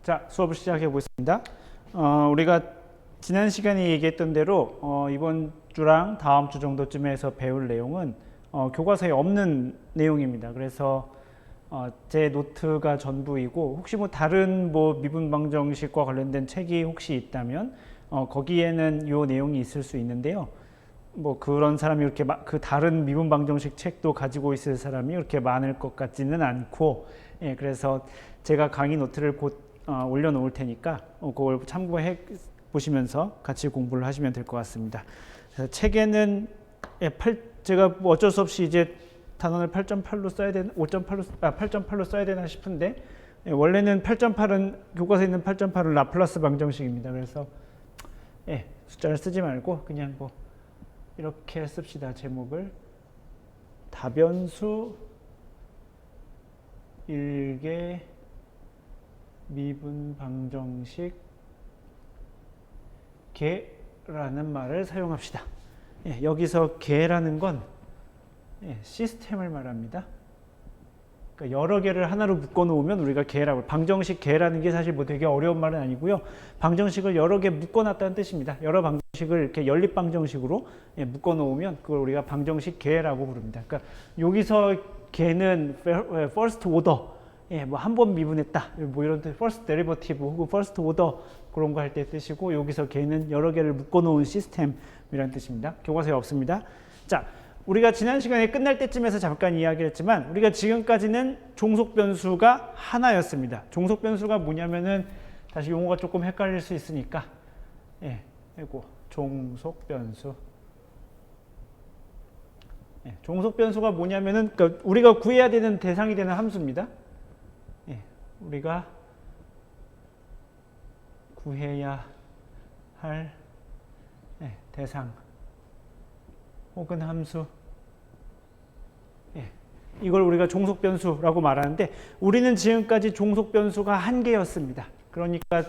자, 수업을 시작해 보겠습니다. 우리가 지난 시간에 얘기했던 대로 이번 주랑 다음 주 정도쯤에서 배울 내용은 교과서에 없는 내용입니다. 그래서 제 노트가 전부이고 혹시 뭐 다른 미분 방정식과 관련된 책이 혹시 있다면 거기에는 이 내용이 있을 수 있는데요. 그런 사람이 이렇게 그 다른 미분 방정식 책도 가지고 있을 사람이 이렇게 많을 것 같지는 않고, 예, 그래서 제가 강의 노트를 곧 올려놓을 테니까 그걸 참고해 보시면서 같이 공부를 하시면 될 것 같습니다. 책에는 제가 어쩔 수 없이 이제 단원을 8.8로 써야 되는 8.8로 써야 되나 싶은데, 원래는 8.8은 교과서에 있는 8.8은 라플라스 방정식입니다. 그래서 숫자를 쓰지 말고 그냥 이렇게 씁시다. 제목을 다변수 일개 미분 방정식 개라는 말을 사용합시다. 여기서 개라는 건 시스템을 말합니다. 그러니까 여러 개를 하나로 묶어 놓으면 우리가 개라고, 방정식 개라는 게 사실 되게 어려운 말은 아니고요. 방정식을 여러 개 묶어 놨다는 뜻입니다. 여러 방정식을 이렇게 연립 방정식으로 묶어 놓으면 그걸 우리가 방정식 개라고 부릅니다. 그러니까 여기서 개는 first order, 한 번 미분했다, 이런 뜻, first derivative 혹은 first order 그런 거 할 때 뜻이고, 여기서 개는 여러 개를 묶어 놓은 시스템이라는 뜻입니다. 교과서에 없습니다. 자, 우리가 지난 시간에 끝날 때쯤에서 잠깐 이야기를 했지만 우리가 지금까지는 종속 변수가 하나였습니다. 종속 변수가 뭐냐면은, 다시 용어가 조금 헷갈릴 수 있으니까, 종속 변수. 종속 변수가 뭐냐면은, 그러니까 우리가 구해야 되는 대상이 되는 함수입니다. 우리가 구해야 할 대상 혹은 함수, 이걸 우리가 종속 변수라고 말하는데, 우리는 지금까지 종속 변수가 한 개였습니다. 그러니까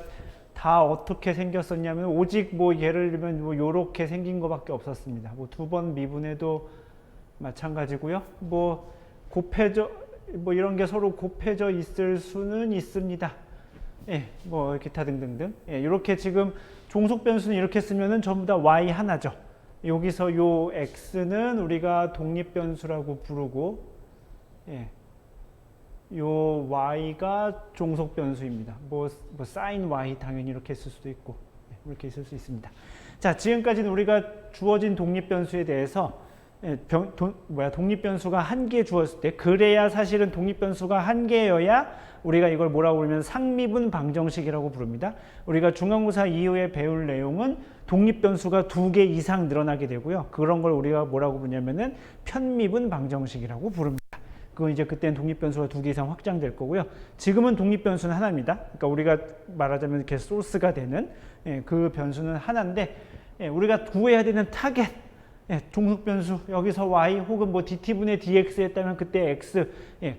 다 어떻게 생겼었냐면, 오직 예를 들면 요렇게 생긴 것밖에 없었습니다. 두 번 미분해도 마찬가지고요. 곱해져 이런 게 서로 곱해져 있을 수는 있습니다. 기타 등등등. 이렇게 지금 종속 변수는 이렇게 쓰면은 전부 다 y 하나죠. 여기서 요 x는 우리가 독립 변수라고 부르고, 요 y가 종속 변수입니다. sin y 당연히 이렇게 쓸 수도 있고, 이렇게 있을 수 있습니다. 자, 지금까지는 우리가 주어진 독립 변수에 대해서 독립 변수가 한 개 주었을 때, 그래야 사실은 독립 변수가 한 개여야 우리가 이걸 뭐라고 부르면 상미분 방정식이라고 부릅니다. 우리가 중간고사 이후에 배울 내용은 독립 변수가 두 개 이상 늘어나게 되고요. 그런 걸 우리가 뭐라고 부르냐면은 편미분 방정식이라고 부릅니다. 그건 이제 그때는 독립 변수가 두 개 이상 확장될 거고요. 지금은 독립 변수는 하나입니다. 그러니까 우리가 말하자면 이렇게 소스가 되는 그 변수는 하나인데, 우리가 구해야 되는 타겟, 종속 변수, 여기서 y 혹은 dt분의 dx 했다면 그때 x,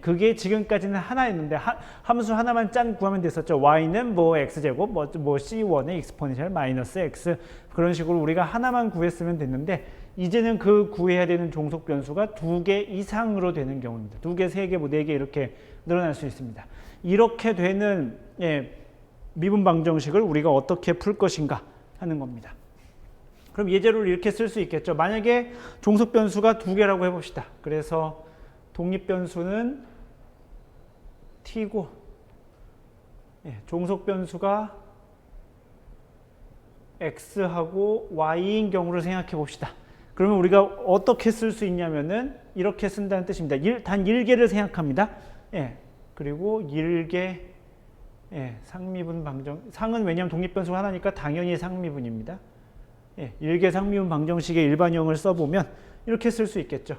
그게 지금까지는 하나였는데, 함수 하나만 짠 구하면 됐었죠. y는 x제곱, c1의 exponential 마이너스 x, 그런 식으로 우리가 하나만 구했으면 됐는데, 이제는 그 구해야 되는 종속 변수가 두 개 이상으로 되는 경우입니다. 두 개, 세 개, 네 개 이렇게 늘어날 수 있습니다. 이렇게 되는 미분 방정식을 우리가 어떻게 풀 것인가 하는 겁니다. 그럼 예제를 이렇게 쓸 수 있겠죠. 만약에 종속 변수가 두 개라고 해봅시다. 그래서 독립 변수는 t고, 종속 변수가 x하고 y인 경우를 생각해 봅시다. 그러면 우리가 어떻게 쓸 수 있냐면은 이렇게 쓴다는 뜻입니다. 단 1개를 생각합니다. 그리고 1개 상미분 방정, 상은 왜냐하면 독립 변수가 하나니까 당연히 상미분입니다. 1개 상미분 방정식의 일반형을 써보면 이렇게 쓸 수 있겠죠.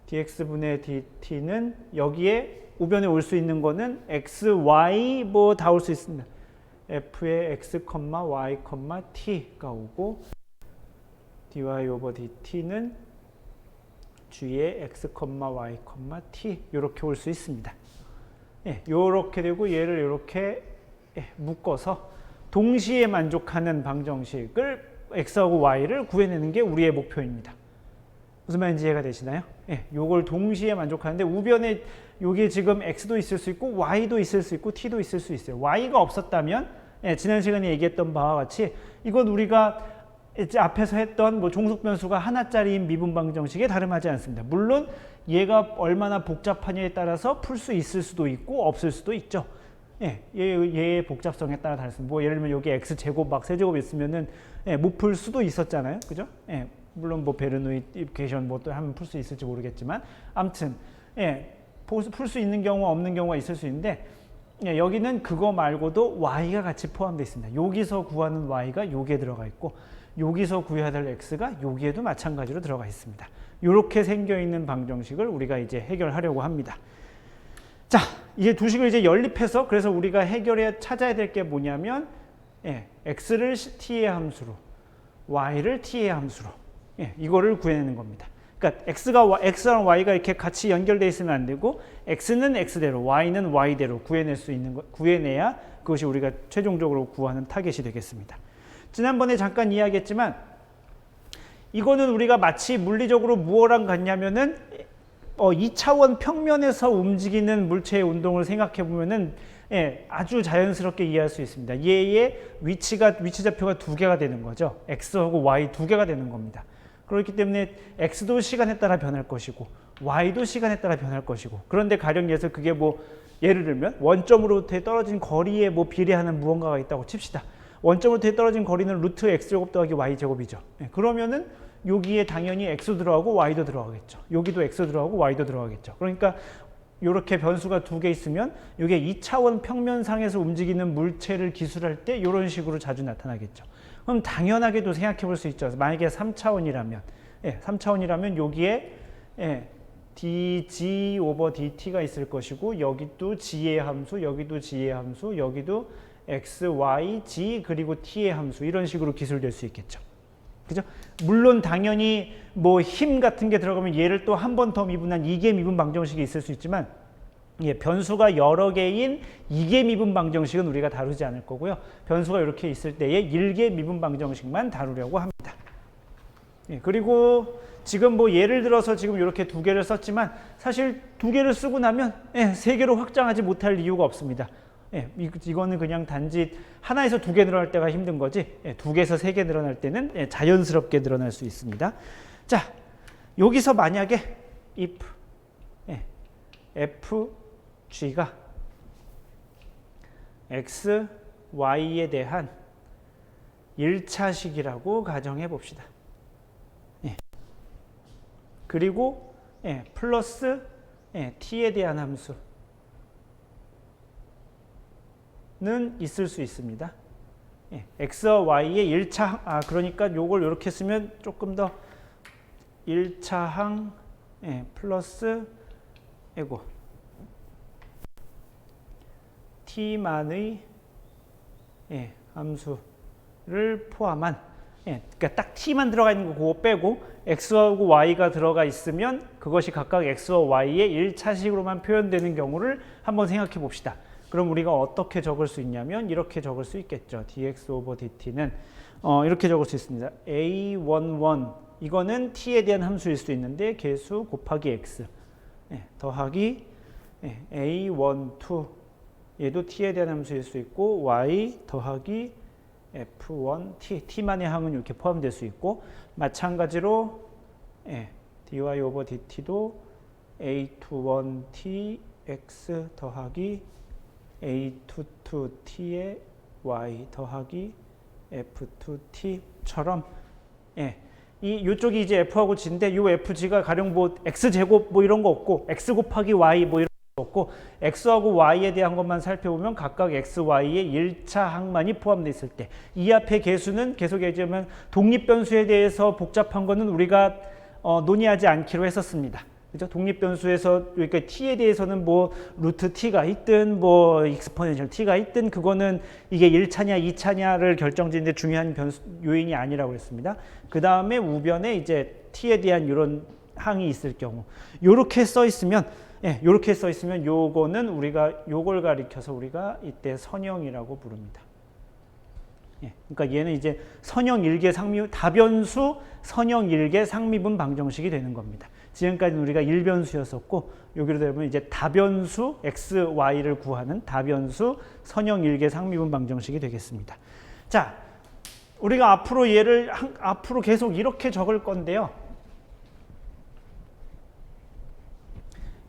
dx분의 dt는 여기에 우변에 올 수 있는 거는 x, y 다 올 수 있습니다. f의 x, y, t가 오고, dy over dt는 g의 x, y, t 이렇게 올 수 있습니다. 이렇게 되고 얘를 이렇게 묶어서 동시에 만족하는 방정식을 x하고 y를 구해내는 게 우리의 목표입니다. 무슨 말인지 이해가 되시나요? 요걸 동시에 만족하는데, 우변에 요게 지금 x도 있을 수 있고 y도 있을 수 있고 t도 있을 수 있어요. y가 없었다면 지난 시간에 얘기했던 바와 같이 이건 우리가 이제 앞에서 했던 뭐 종속 변수가 하나짜리인 미분 방정식에 다름하지 않습니다. 물론 얘가 얼마나 복잡하냐에 따라서 풀 수 있을 수도 있고 없을 수도 있죠. 얘의 복잡성에 따라 다릅니다. 뭐 예를 들면 여기 x 제곱 막 세제곱 있으면은 못 풀 수도 있었잖아요, 그죠? 물론 뭐 베르노이 이퀘이션 뭐 또 하면 풀 수 있을지 모르겠지만, 아무튼 풀 수 있는 경우와 없는 경우가 있을 수 있는데, 여기는 그거 말고도 y가 같이 포함되어 있습니다. 여기서 구하는 y가 여기에 들어가 있고, 여기서 구해야 될 x가 여기에도 마찬가지로 들어가 있습니다. 이렇게 생겨 있는 방정식을 우리가 이제 해결하려고 합니다. 자, 이제 두 식을 이제 연립해서, 그래서 우리가 해결해 찾아야 될 게 뭐냐면, x를 t의 함수로, y를 t의 함수로, 이거를 구해내는 겁니다. 그러니까 x랑 y가 이렇게 같이 연결되어 있으면 안 되고, x는 x대로, y는 y대로 구해내야 그것이 우리가 최종적으로 구하는 타겟이 되겠습니다. 지난번에 잠깐 이야기했지만, 이거는 우리가 마치 물리적으로 무엇랑 같냐면은 2차원 평면에서 움직이는 물체의 운동을 생각해 보면은 아주 자연스럽게 이해할 수 있습니다. 얘의 위치좌표가 두 개가 되는 거죠. x하고 y 두 개가 되는 겁니다. 그렇기 때문에 x도 시간에 따라 변할 것이고 y도 시간에 따라 변할 것이고, 그런데 가령 예서 그게 뭐 예를 들면 원점으로부터 떨어진 거리에 뭐 비례하는 무언가가 있다고 칩시다. 원점으로부터 떨어진 거리는 루트 x제곱 더하기 y제곱이죠. 그러면은 여기에 당연히 x도 들어가고 y도 들어가겠죠. 여기도 x 들어가고 y도 들어가겠죠. 그러니까 이렇게 변수가 두 개 있으면 이게 2차원 평면상에서 움직이는 물체를 기술할 때 이런 식으로 자주 나타나겠죠. 그럼 당연하게도 생각해 볼 수 있죠. 만약에 3차원이라면 3차원이라면 여기에 dg 오버 dt가 있을 것이고, 여기도 g의 함수, 여기도 g의 함수, 여기도 x, y, g 그리고 t의 함수, 이런 식으로 기술될 수 있겠죠. 그죠? 물론 당연히 뭐 힘 같은 게 들어가면 얘를 또 한 번 더 미분한 이계 미분 방정식이 있을 수 있지만, 변수가 여러 개인 이계 미분 방정식은 우리가 다루지 않을 거고요. 변수가 이렇게 있을 때의 일계 미분 방정식만 다루려고 합니다. 그리고 지금 뭐 예를 들어서 지금 이렇게 두 개를 썼지만, 사실 두 개를 쓰고 나면 세 개로 확장하지 못할 이유가 없습니다. 이거는 그냥 단지 하나에서 두 개 늘어날 때가 힘든 거지, 두 개에서 세 개 늘어날 때는 자연스럽게 늘어날 수 있습니다. 자, 여기서 만약에 if fg가 x, y에 대한 1차식이라고 가정해 봅시다. 그리고 플러스 t에 대한 함수는 있을 수 있습니다. x와 y의 1차, 그러니까 요걸 이렇게 쓰면 조금 더 1차항 플러스 t만의 함수를 포함한, 그러니까 딱 t만 들어가 있는 거 그거 빼고 x하고 y가 들어가 있으면 그것이 각각 x와 y의 1차식으로만 표현되는 경우를 한번 생각해 봅시다. 그럼 우리가 어떻게 적을 수 있냐면 이렇게 적을 수 있겠죠. dx 오버 dt는 이렇게 적을 수 있습니다. a11, 이거는 t에 대한 함수일 수 있는데 개수 곱하기 x 더하기 a12, 얘도 t에 대한 함수일 수 있고 y 더하기 f1t, t만의 항은 이렇게 포함될 수 있고, 마찬가지로 dy 오버 dt도 a21t x 더하기 a22t의 y 더하기 f2t처럼, 이쪽이 이제 f하고 g인데, 요 fg가 가령 뭐 x제곱 뭐 이런 거 없고, x 곱하기 y 뭐 이런 거 없고, x하고 y에 대한 것만 살펴보면 각각 x, y의 1차 항만이 포함되어 있을 때, 이 앞에 개수는 계속 얘기하면 독립변수에 대해서 복잡한 거는 우리가 논의하지 않기로 했었습니다. 그죠? 독립변수에서 그러니까 t에 대해서는 뭐 루트 t가 있든 뭐 익스포넨셜 t가 있든 그거는 이게 1차냐 2차냐를 결정짓는데 중요한 요인이 아니라고 했습니다. 그 다음에 우변에 이제 t에 대한 이런 항이 있을 경우, 요렇게 써 있으면 요거는 우리가 요걸 가리켜서 우리가 이때 선형이라고 부릅니다. 그러니까 얘는 이제 선형 일계 상미 다변수 선형 일계 상미분 방정식이 되는 겁니다. 지금까지는 우리가 1변수였었고 여기로 되면 이제 다변수 x, y를 구하는 다변수 선형 일개 상미분 방정식이 되겠습니다. 자, 우리가 앞으로 얘를 앞으로 계속 이렇게 적을 건데요.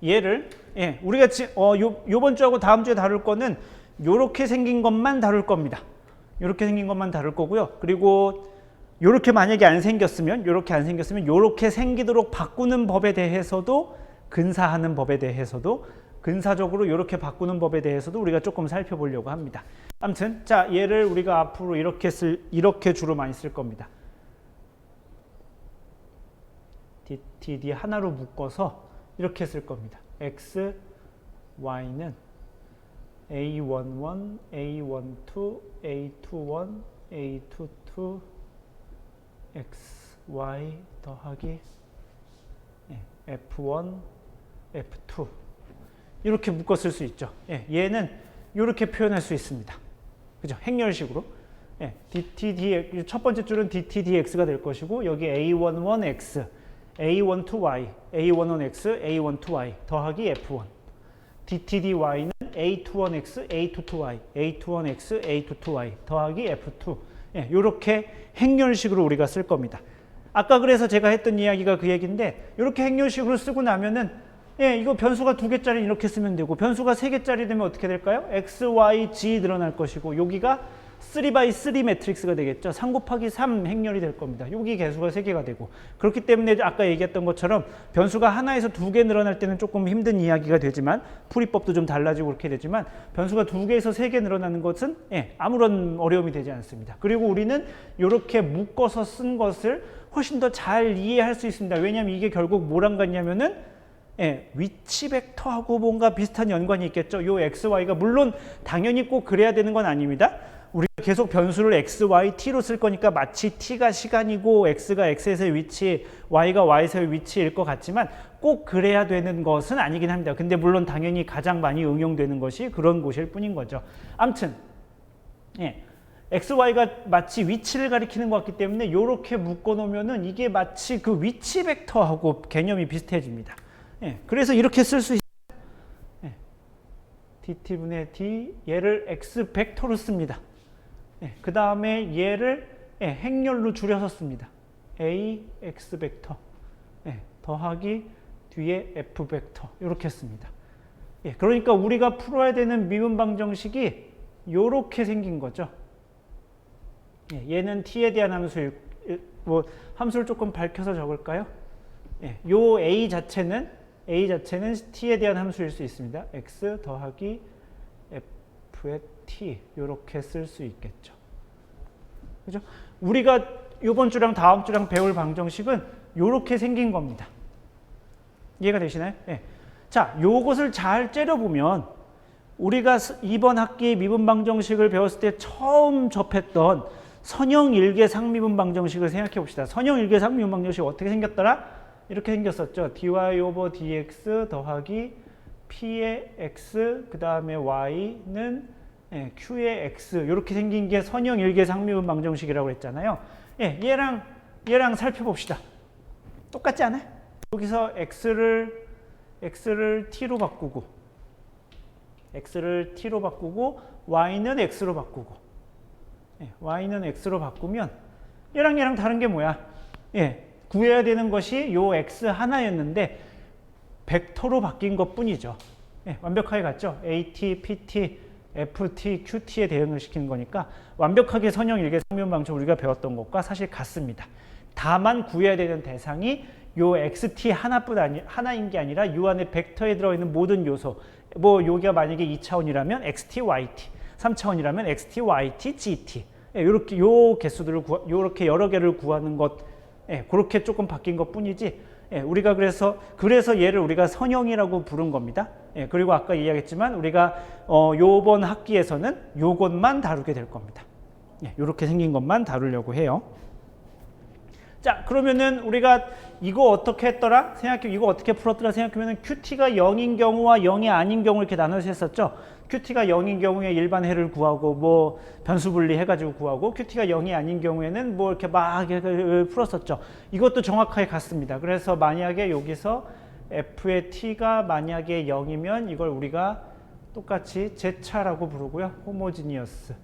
얘를 우리가 요번 주하고 다음 주에 다룰 거는 요렇게 생긴 것만 다룰 겁니다. 요렇게 생긴 것만 다룰 거고요. 그리고 요렇게 만약에 안 생겼으면 요렇게 생기도록 바꾸는 법에 대해서도 근사하는 법에 대해서도 근사적으로 이렇게 바꾸는 법에 대해서도 우리가 조금 살펴보려고 합니다. 아무튼 자, 얘를 우리가 앞으로 이렇게 주로 많이 쓸 겁니다. DTD 하나로 묶어서 이렇게 쓸 겁니다. X, Y는 A11, A12, A21, A22, X, Y 더하기 F1, F2 이렇게 묶어 쓸 수 있죠. 얘는 이렇게 표현할 수 있습니다. 그죠? 행렬식으로. DTD 첫 번째 줄은 DTDX가 될 것이고 여기 A11X, A12Y, A11X, A12Y 더하기 F1. DTDY는 A21X, A22Y, A21X, A22Y 더하기 F2. 이렇게 행렬식으로 우리가 쓸 겁니다. 아까 그래서 제가 했던 이야기가 그 얘기인데 이렇게 행렬식으로 쓰고 나면은 이거 변수가 2개짜리 이렇게 쓰면 되고 변수가 3개짜리 되면 어떻게 될까요? X, Y, G 늘어날 것이고 여기가 3x3 매트릭스가 되겠죠. 3 곱하기 3 행렬이 될 겁니다. 여기 개수가 3개가 되고 그렇기 때문에 아까 얘기했던 것처럼 변수가 하나에서 2개 늘어날 때는 조금 힘든 이야기가 되지만 풀이법도 좀 달라지고 그렇게 되지만 변수가 2개에서 3개 늘어나는 것은 아무런 어려움이 되지 않습니다. 그리고 우리는 이렇게 묶어서 쓴 것을 훨씬 더 잘 이해할 수 있습니다. 왜냐하면 이게 결국 뭐랑 같냐면은 위치 벡터하고 뭔가 비슷한 연관이 있겠죠. 요 x, y가 물론 당연히 꼭 그래야 되는 건 아닙니다. 우리가 계속 변수를 x, y, t로 쓸 거니까 마치 t가 시간이고 x가 x에서의 위치, y가 y에서의 위치일 것 같지만 꼭 그래야 되는 것은 아니긴 합니다. 근데 물론 당연히 가장 많이 응용되는 것이 그런 곳일 뿐인 거죠. 아무튼 x, y가 마치 위치를 가리키는 것 같기 때문에 이렇게 묶어 놓으면은 이게 마치 그 위치 벡터하고 개념이 비슷해집니다. 그래서 이렇게 쓸 수 있어요. dt분의 d 얘를 x 벡터로 씁니다. 그 다음에 얘를 행렬로 줄여서 씁니다. a x 벡터 더하기 뒤에 f 벡터 이렇게 씁니다. 그러니까 우리가 풀어야 되는 미분 방정식이 이렇게 생긴 거죠. 얘는 t에 대한 함수일, 함수를 조금 밝혀서 적을까요? 요 a 자체는 t에 대한 함수일 수 있습니다. x 더하기 f의 t 이렇게 쓸 수 있겠죠. 그죠? 우리가 이번 주랑 다음 주랑 배울 방정식은 이렇게 생긴 겁니다. 이해가 되시나요? 자, 요것을 잘 째려보면 우리가 이번 학기 미분 방정식을 배웠을 때 처음 접했던 선형 일개 상미분 방정식을 생각해 봅시다. 선형 일개 상미분 방정식 어떻게 생겼더라? 이렇게 생겼었죠. dy 오버 dx 더하기 p의 x 그 다음에 y는 q의 x 이렇게 생긴 게 선형 일개 상미분 방정식이라고 했잖아요. 얘랑 살펴봅시다. 똑같지 않아요? 여기서 x를 t로 바꾸고 y는 x로 바꾸고 y는 x로 바꾸면 얘랑 다른 게 뭐야? 구해야 되는 것이 요 x 하나였는데 벡터로 바뀐 것 뿐이죠. 완벽하게 같죠? AT, PT, FT, QT에 대응을 시키는 거니까 완벽하게 선형 일개 상미분 방정 우리가 배웠던 것과 사실 같습니다. 다만 구해야 되는 대상이 요 XT 하나인 게 아니라 요 안에 벡터에 들어있는 모든 요소 여기가 만약에 2차원이라면 XT, YT 3차원이라면 XT, YT, GT 요렇게 요 개수들을 요렇게 여러 개를 구하는 것 그렇게 조금 바뀐 것 뿐이지 우리가 그래서 얘를 우리가 선형이라고 부른 겁니다. 그리고 아까 이야기했지만 우리가 요번 학기에서는 요것만 다루게 될 겁니다. 요렇게 생긴 것만 다루려고 해요. 자, 그러면은 우리가 이거 어떻게 했더라? 이거 어떻게 풀었더라? 생각하면은 QT가 0인 경우와 0이 아닌 경우 이렇게 나눠서 했었죠. QT가 0인 경우에 일반 해를 구하고 뭐 변수 분리 해가지고 구하고 QT가 0이 아닌 경우에는 뭐 이렇게 막 풀었었죠. 이것도 정확하게 같습니다. 그래서 만약에 여기서 F의 T가 만약에 0이면 이걸 우리가 똑같이 Z차라고 부르고요. 호모지니어스.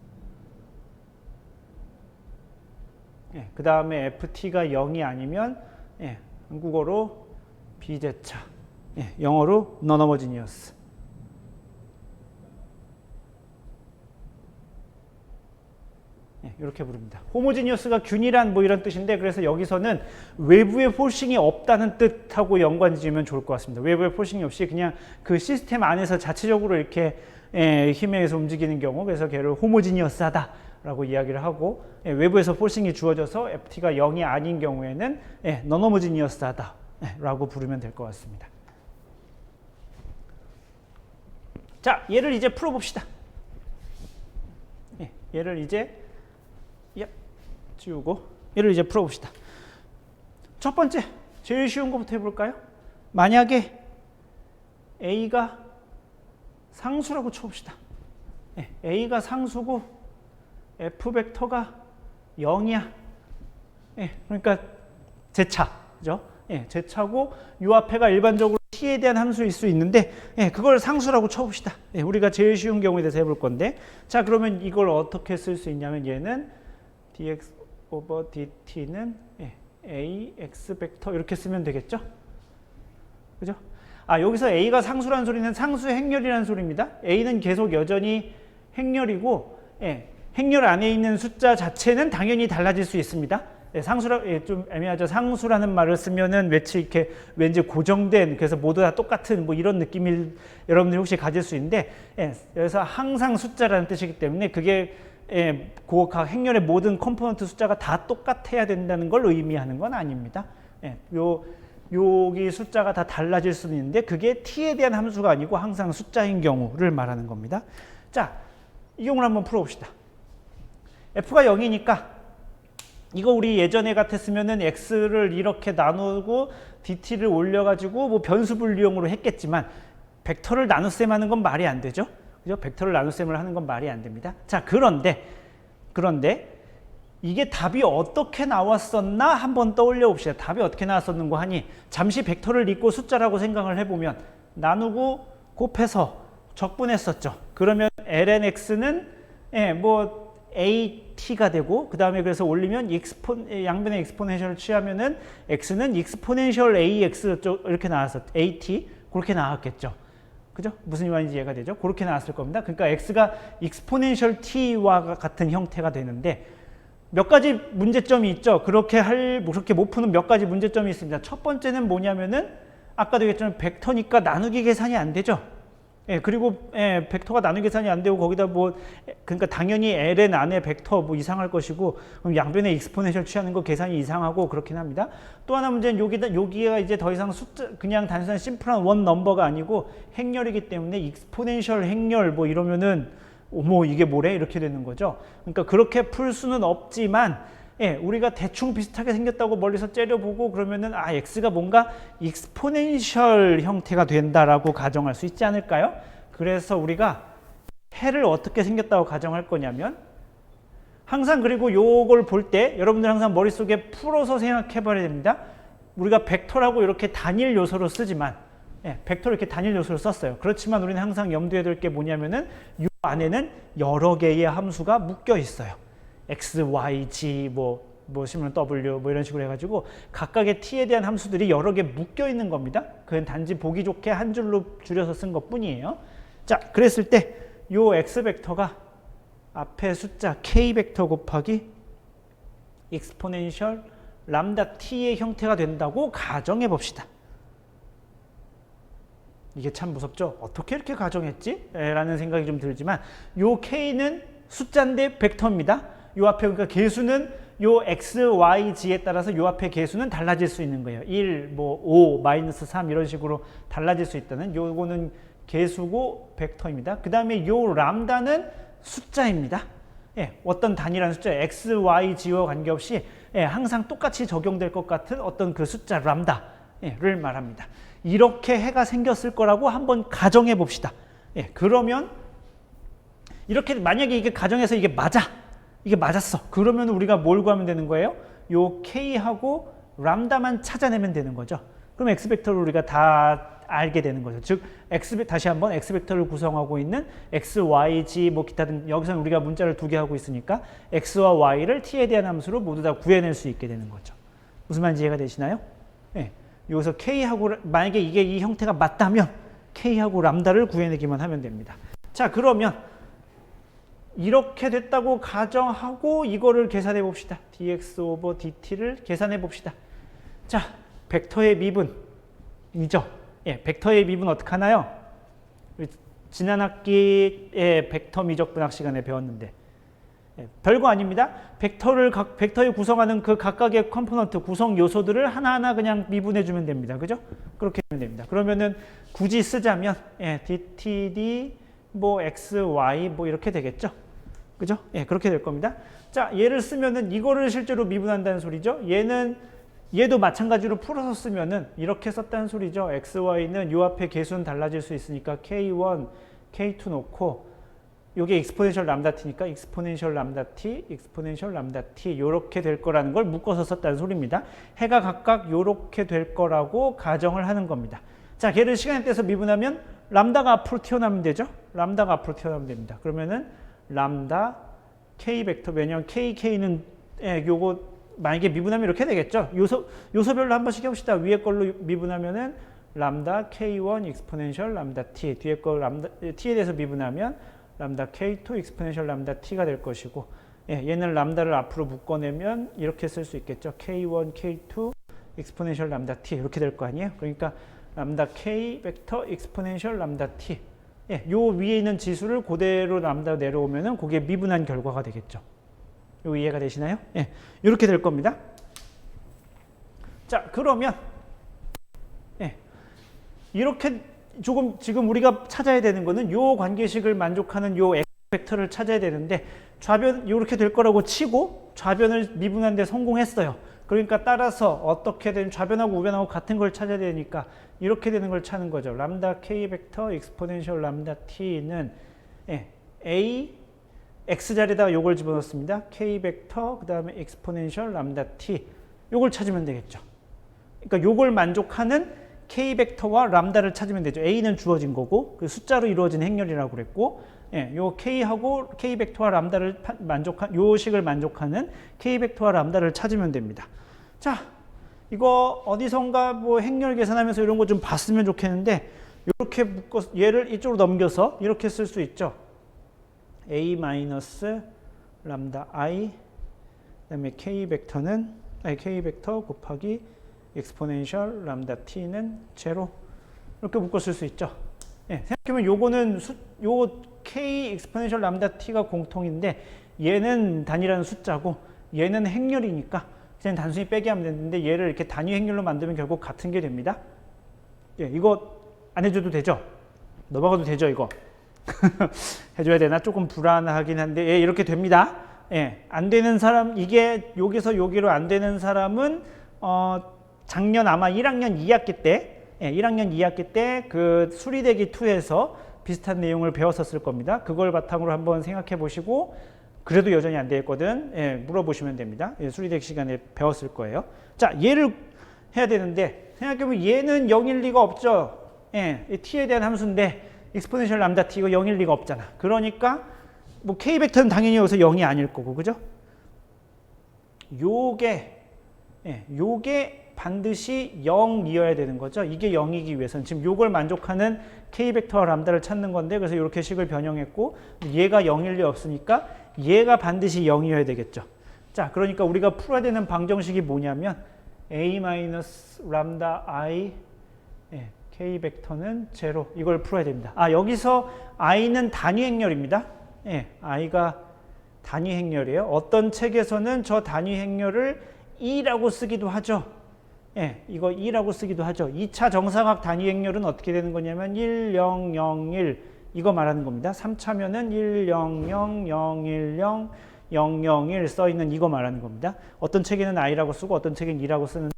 예, 그 다음에 FT가 0이 아니면 예, 한국어로 비제차, 예, 영어로 non-homogeneous. 예, 이렇게 부릅니다. 호모지니어스가 균일한 뭐 이런 뜻인데 그래서 여기서는 외부의 폴싱이 없다는 뜻하고 연관 지으면 좋을 것 같습니다. 외부의 폴싱이 없이 그냥 그 시스템 안에서 자체적으로 이렇게 힘에 의해서 움직이는 경우 그래서 걔를 호모지니어스하다 라고 이야기를 하고 외부에서 폴싱이 주어져서 FT가 0이 아닌 경우에는 non-homogeneous하다 라고 부르면 될 것 같습니다. 자, 얘를 이제 풀어봅시다. 얘를 이제 지우고 얘를 이제 풀어봅시다. 첫 번째, 제일 쉬운 것부터 해볼까요? 만약에 A가 상수라고 쳐봅시다. A가 상수고 F 벡터가 0이야. 그러니까 제차, 그죠? 제차고 요 앞에가 일반적으로 T에 대한 함수일 수 있는데 그걸 상수라고 쳐봅시다. 우리가 제일 쉬운 경우에 대해서 해볼 건데 자, 그러면 이걸 어떻게 쓸 수 있냐면 얘는 dx over dt는 ax 벡터 이렇게 쓰면 되겠죠? 그죠? 아, 여기서 a가 상수라는 소리는 상수 행렬이라는 소리입니다. a는 계속 여전히 행렬이고 행렬 안에 있는 숫자 자체는 당연히 달라질 수 있습니다. 상수라 좀 애매하죠. 상수라는 말을 쓰면은 이렇게 왠지 고정된 그래서 모두 다 똑같은 뭐 이런 느낌을 여러분들이 혹시 가질 수 있는데 그래서 항상 숫자라는 뜻이기 때문에 그게 그 행렬의 모든 컴포넌트 숫자가 다 똑같아야 된다는 걸 의미하는 건 아닙니다. 여기 숫자가 다 달라질 수는 있는데 그게 t에 대한 함수가 아니고 항상 숫자인 경우를 말하는 겁니다. 자, 이 경우를 한번 풀어봅시다. f가 0이니까 이거 우리 예전에 같았으면은 x를 이렇게 나누고 dt를 올려가지고 뭐 변수 분리용으로 했겠지만 벡터를 나눗셈 하는 건 말이 안 되죠. 그죠? 벡터를 나눗셈을 하는 건 말이 안 됩니다. 자, 그런데 이게 답이 어떻게 나왔었나 한번 떠올려 봅시다. 답이 어떻게 나왔었는고 하니 잠시 벡터를 잊고 숫자라고 생각을 해보면 나누고 곱해서 적분했었죠. 그러면 lnx는 뭐 at가 되고 그 다음에 그래서 올리면 양변의 익스포넨셜을 취하면은 x는 익스포넨셜 ax 이렇게 나왔었죠. at 그렇게 나왔겠죠. 그죠? 무슨 말인지 이해가 되죠? 그렇게 나왔을 겁니다. 그러니까 x가 익스포넨셜 t와 같은 형태가 되는데 몇 가지 문제점이 있죠. 그렇게 못 푸는 몇 가지 문제점이 있습니다. 첫 번째는 뭐냐면은 아까도 얘기했지만 벡터니까 나누기 계산이 안 되죠. 그리고 벡터가 나누기 계산이 안 되고 거기다 뭐 그러니까 당연히 ln 안에 벡터 뭐 이상할 것이고 그럼 양변의 익스포넨셜 취하는 거 계산이 이상하고 그렇긴 합니다. 또 하나 문제는 여기가 이제 더 이상 숫자 그냥 단순한 심플한 원 넘버가 아니고 행렬이기 때문에 익스포넨셜 행렬 뭐 이러면은 뭐 이게 뭐래 이렇게 되는 거죠. 그러니까 그렇게 풀 수는 없지만 우리가 대충 비슷하게 생겼다고 멀리서 째려보고 그러면은 x가 뭔가 익스포넨셜 형태가 된다라고 가정할 수 있지 않을까요? 그래서 우리가 해를 어떻게 생겼다고 가정할 거냐면 항상 그리고 요걸 볼 때 여러분들 항상 머릿속에 풀어서 생각해 봐야 됩니다. 우리가 벡터라고 이렇게 단일 요소로 쓰지만 벡터를 이렇게 단일 요소로 썼어요. 그렇지만 우리는 항상 염두에 둘 게 뭐냐면은 이 안에는 여러 개의 함수가 묶여 있어요. x, y, g, 뭐 심은 w 뭐 이런 식으로 해가지고 각각의 t에 대한 함수들이 여러 개 묶여 있는 겁니다. 그건 단지 보기 좋게 한 줄로 줄여서 쓴 것뿐이에요. 자, 그랬을 때 요 x 벡터가 앞에 숫자 k 벡터 곱하기 익스포넨셜 람다 t의 형태가 된다고 가정해 봅시다. 이게 참 무섭죠? 어떻게 이렇게 가정했지? 라는 생각이 좀 들지만 요 k는 숫자인데 벡터입니다. 요 앞에 그러니까 개수는 요 x, y, g에 따라서 요 앞에 개수는 달라질 수 있는 거예요. 1, 뭐 5, 마이너스 3 이런 식으로 달라질 수 있다는 요거는 개수고 벡터입니다. 그 다음에 요 람다는 숫자입니다. 예, 어떤 단위라는 숫자 x, y, g와 관계없이 예, 항상 똑같이 적용될 것 같은 어떤 그 숫자 람다를 말합니다. 이렇게 해가 생겼을 거라고 한번 가정해 봅시다. 예, 그러면 이렇게 만약에 이게 가정해서 이게 맞았어. 그러면 우리가 뭘 구하면 되는 거예요? 요 k하고 람다만 찾아내면 되는 거죠. 그럼 x 벡터를 우리가 다 알게 되는 거죠. 즉 다시 한번 x 벡터를 구성하고 있는 x, y, g 뭐 기타 등 여기서는 우리가 문자를 두 개 하고 있으니까 x와 y를 t에 대한 함수로 모두 다 구해낼 수 있게 되는 거죠. 무슨 말인지 이해가 되시나요? 네. 여기서 k하고 만약에 이게 이 형태가 맞다면 k하고 람다를 구해내기만 하면 됩니다. 자, 그러면 이렇게 됐다고 가정하고 이거를 계산해 봅시다. dx 오버 dt를 계산해 봅시다. 자, 벡터의 미분이죠. 예, 벡터의 미분 어떻게 하나요? 지난 학기에 벡터 미적 분학 시간에 배웠는데 예, 별거 아닙니다. 벡터를 구성하는 그 각각의 컴포넌트 구성 요소들을 하나하나 그냥 미분해 주면 됩니다. 그죠? 그렇게 하면 됩니다. 그러면은 굳이 쓰자면 예, dtd 뭐 x, y 뭐 이렇게 되겠죠. 그죠? 예, 그렇게 될 겁니다. 자, 얘를 쓰면은 이거를 실제로 미분한다는 소리죠. 얘도 마찬가지로 풀어서 쓰면은 이렇게 썼다는 소리죠. x, y는 요 앞에 개수는 달라질 수 있으니까 k1, k2 놓고 요게 익스포넨셜 람다 t니까 익스포넨셜 람다 t, 익스포넨셜 람다 t 요렇게 될 거라는 걸 묶어서 썼다는 소리입니다. 해가 각각 요렇게 될 거라고 가정을 하는 겁니다. 자, 걔를 시간에 떼서 미분하면 람다가 앞으로 튀어나오면 되죠. 람다가 앞으로 튀어나오면 됩니다. 그러면은 람다 k 벡터 왜냐면 k는 예, 요거 만약에 미분하면 이렇게 되겠죠. 요소별로 한 번씩 해봅시다. 위에 걸로 미분하면은 람다 k1 익스포넨셜 람다 t 뒤에 거 람다 t에 대해서 미분하면 람다 k2 익스포넨셜 람다 t가 될 것이고 예, 얘는 람다를 앞으로 묶어내면 이렇게 쓸 수 있겠죠. k1 k2 익스포넨셜 람다 t 이렇게 될 거 아니에요. 그러니까 람다 k 벡터 익스포넨셜 람다 t 예, 요 위에 있는 지수를 그대로 람다 내려오면은 그게 미분한 결과가 되겠죠. 요 이해가 되시나요? 예, 이렇게 될 겁니다. 자, 그러면 예, 이렇게 조금 지금 우리가 찾아야 되는 거는 요 관계식을 만족하는 요 x 벡터를 찾아야 되는데 좌변 이렇게 될 거라고 치고 좌변을 미분하는 데 성공했어요. 그러니까 따라서 어떻게든 좌변하고 우변하고 같은 걸 찾아야 되니까 이렇게 되는 걸 찾는 거죠. 람다 k 벡터 익스포넨셜 람다 t는 예, a x 자리에다가 요걸 집어넣습니다. k 벡터 그다음에 익스포넨셜 람다 t 요걸 찾으면 되겠죠. 그러니까 요걸 만족하는 k 벡터와 람다를 찾으면 되죠. a는 주어진 거고 그 숫자로 이루어진 행렬이라고 그랬고 예, 요 k하고 k 벡터와 람다를 요 식을 만족하는 k 벡터와 람다를 찾으면 됩니다. 자, 이거 어디선가 뭐 행렬 계산하면서 이런 거 좀 봤으면 좋겠는데 이렇게 묶어 얘를 이쪽으로 넘겨서 이렇게 쓸 수 있죠. a 마이너스 람다 i 그다음에 k 벡터 곱하기 익스포넨셜 람다 t는 제로 이렇게 묶어 쓸 수 있죠. 예, 생각해보면 요거는 요 k 익스포넨셜 람다 t가 공통인데 얘는 단위라는 숫자고 얘는 행렬이니까 그냥 단순히 빼기 하면 되는데 얘를 이렇게 단위 행렬로 만들면 결국 같은 게 됩니다. 예, 이거 안 해줘도 되죠? 넘어가도 되죠, 이거? 해줘야 되나? 조금 불안하긴 한데 예, 이렇게 됩니다. 예, 안 되는 사람 이게 여기서 여기로 안 되는 사람은 작년 아마 1학년 2학기 때 예, 1학년 2학기 때 그 수리대기 2에서 비슷한 내용을 배웠었을 겁니다. 그걸 바탕으로 한번 생각해 보시고 그래도 여전히 안 되겠거든 예, 물어보시면 됩니다. 예, 수리대기 시간에 배웠을 거예요. 자, 얘를 해야 되는데 생각해보면 얘는 0일 리가 없죠. 예, t에 대한 함수인데 익스포넨셜 람다 t 이거 0일 리가 없잖아. 그러니까 뭐 k 벡터는 당연히 여기서 0이 아닐 거고 그죠? 요게 반드시 0이어야 되는 거죠. 이게 0이기 위해서는 지금 요걸 만족하는 k 벡터와 람다를 찾는 건데 그래서 이렇게 식을 변형했고 얘가 0일 리 없으니까 얘가 반드시 0이어야 되겠죠. 자, 그러니까 우리가 풀어야 되는 방정식이 뭐냐면 a 마이너스 람다 i k 벡터는 제로 이걸 풀어야 됩니다. 아, 여기서 i는 단위 행렬입니다. 예, i가 단위 행렬이에요. 어떤 책에서는 저 단위 행렬을 2라고 쓰기도 하죠. 예, 이거 2라고 쓰기도 하죠. 2차 정사각 단위 행렬은 어떻게 되는 거냐면 1, 0, 0, 1 이거 말하는 겁니다. 3차면은 100, 010, 001 써 있는 이거 말하는 겁니다. 어떤 책에는 i라고 쓰고 어떤 책에는 e라고 쓰는데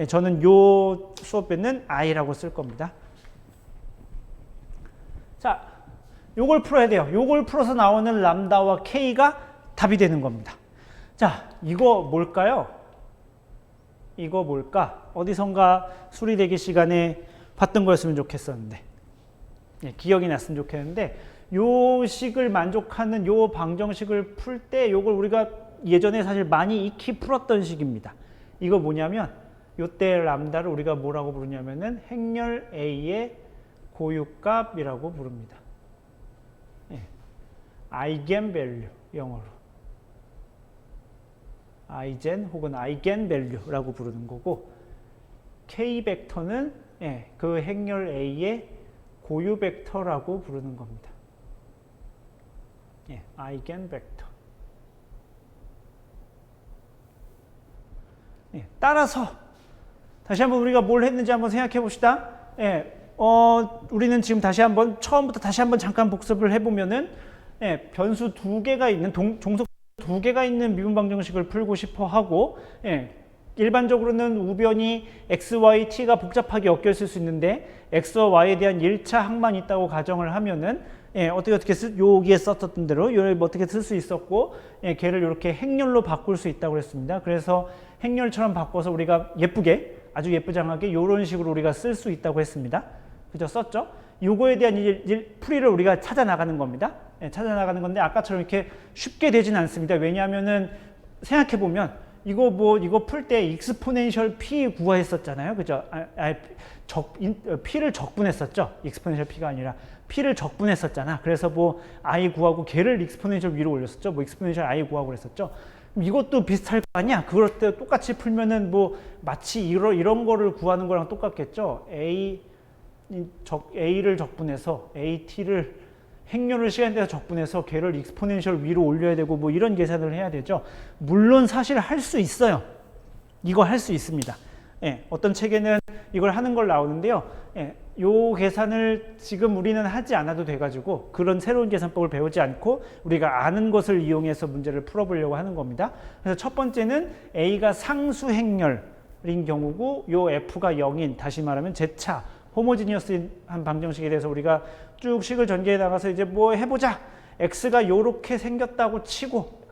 저는 요 수업에는 i라고 쓸 겁니다. 자, 요걸 풀어야 돼요. 요걸 풀어서 나오는 람다와 k가 답이 되는 겁니다. 자, 이거 뭘까요? 이거 뭘까? 어디선가 수리대기 시간에 봤던 거였으면 좋겠었는데 기억이 났으면 좋겠는데 요 식을 만족하는 요 방정식을 풀 때 요걸 우리가 예전에 사실 많이 익히 풀었던 식입니다. 이거 뭐냐면 요때 람다를 우리가 뭐라고 부르냐면은 행렬 A의 고유값이라고 부릅니다. 아이겐밸류 영어로 아이젠 혹은 아이겐밸류라고 부르는 거고 K 벡터는 그 행렬 A의 고유 벡터라고 부르는 겁니다. 아이겐 벡터. 따라서 다시 한번 우리가 뭘 했는지 한번 생각해 봅시다. 우리는 지금 다시 한번 처음부터 다시 한번 잠깐 복습을 해보면은 변수 두 개가 있는 종속 두 개가 있는 미분 방정식을 풀고 싶어 하고 일반적으로는 우변이 x, y, t가 복잡하게 엮여 있을 수 있는데 x와 y에 대한 1차 항만 있다고 가정을 하면은 어떻게 여기에 썼던 대로 어떻게 쓸 수 있었고 걔를 이렇게 행렬로 바꿀 수 있다고 했습니다. 그래서 행렬처럼 바꿔서 우리가 예쁘게 아주 예쁘장하게 이런 식으로 우리가 쓸 수 있다고 했습니다. 그죠? 썼죠? 요거에 대한 풀이를 우리가 찾아 나가는 겁니다. 찾아 나가는 건데 아까처럼 이렇게 쉽게 되진 않습니다. 왜냐하면은 생각해 보면 이거 풀 때 익스포넨셜 p 구하했었잖아요. 그죠? p를 적분했었죠. 익스포넨셜 p가 아니라 p를 적분했었잖아. 그래서 뭐 i 구하고 걔를 익스포넨셜 위로 올렸었죠. 뭐 익스포넨셜 i 구하고 그랬었죠. 그럼 이것도 비슷할 거 아니야? 그럴 때 똑같이 풀면은 뭐 마치 이런 거를 구하는 거랑 똑같겠죠. a를 적분해서 at를 행렬을 시간대에서 적분해서 걔를 익스포넨셜 위로 올려야 되고 뭐 이런 계산을 해야 되죠. 물론 사실 할 수 있어요. 이거 할 수 있습니다. 어떤 책에는 이걸 하는 걸 나오는데요. 요 계산을 지금 우리는 하지 않아도 돼가지고 그런 새로운 계산법을 배우지 않고 우리가 아는 것을 이용해서 문제를 풀어보려고 하는 겁니다. 그래서 첫 번째는 A가 상수 행렬인 경우고 요 F가 0인 다시 말하면 Z차 호모지니어스한 방정식에 대해서 우리가 쭉 식을 전개해 나가서 이제 뭐 해보자. X가 요렇게 생겼다고 치고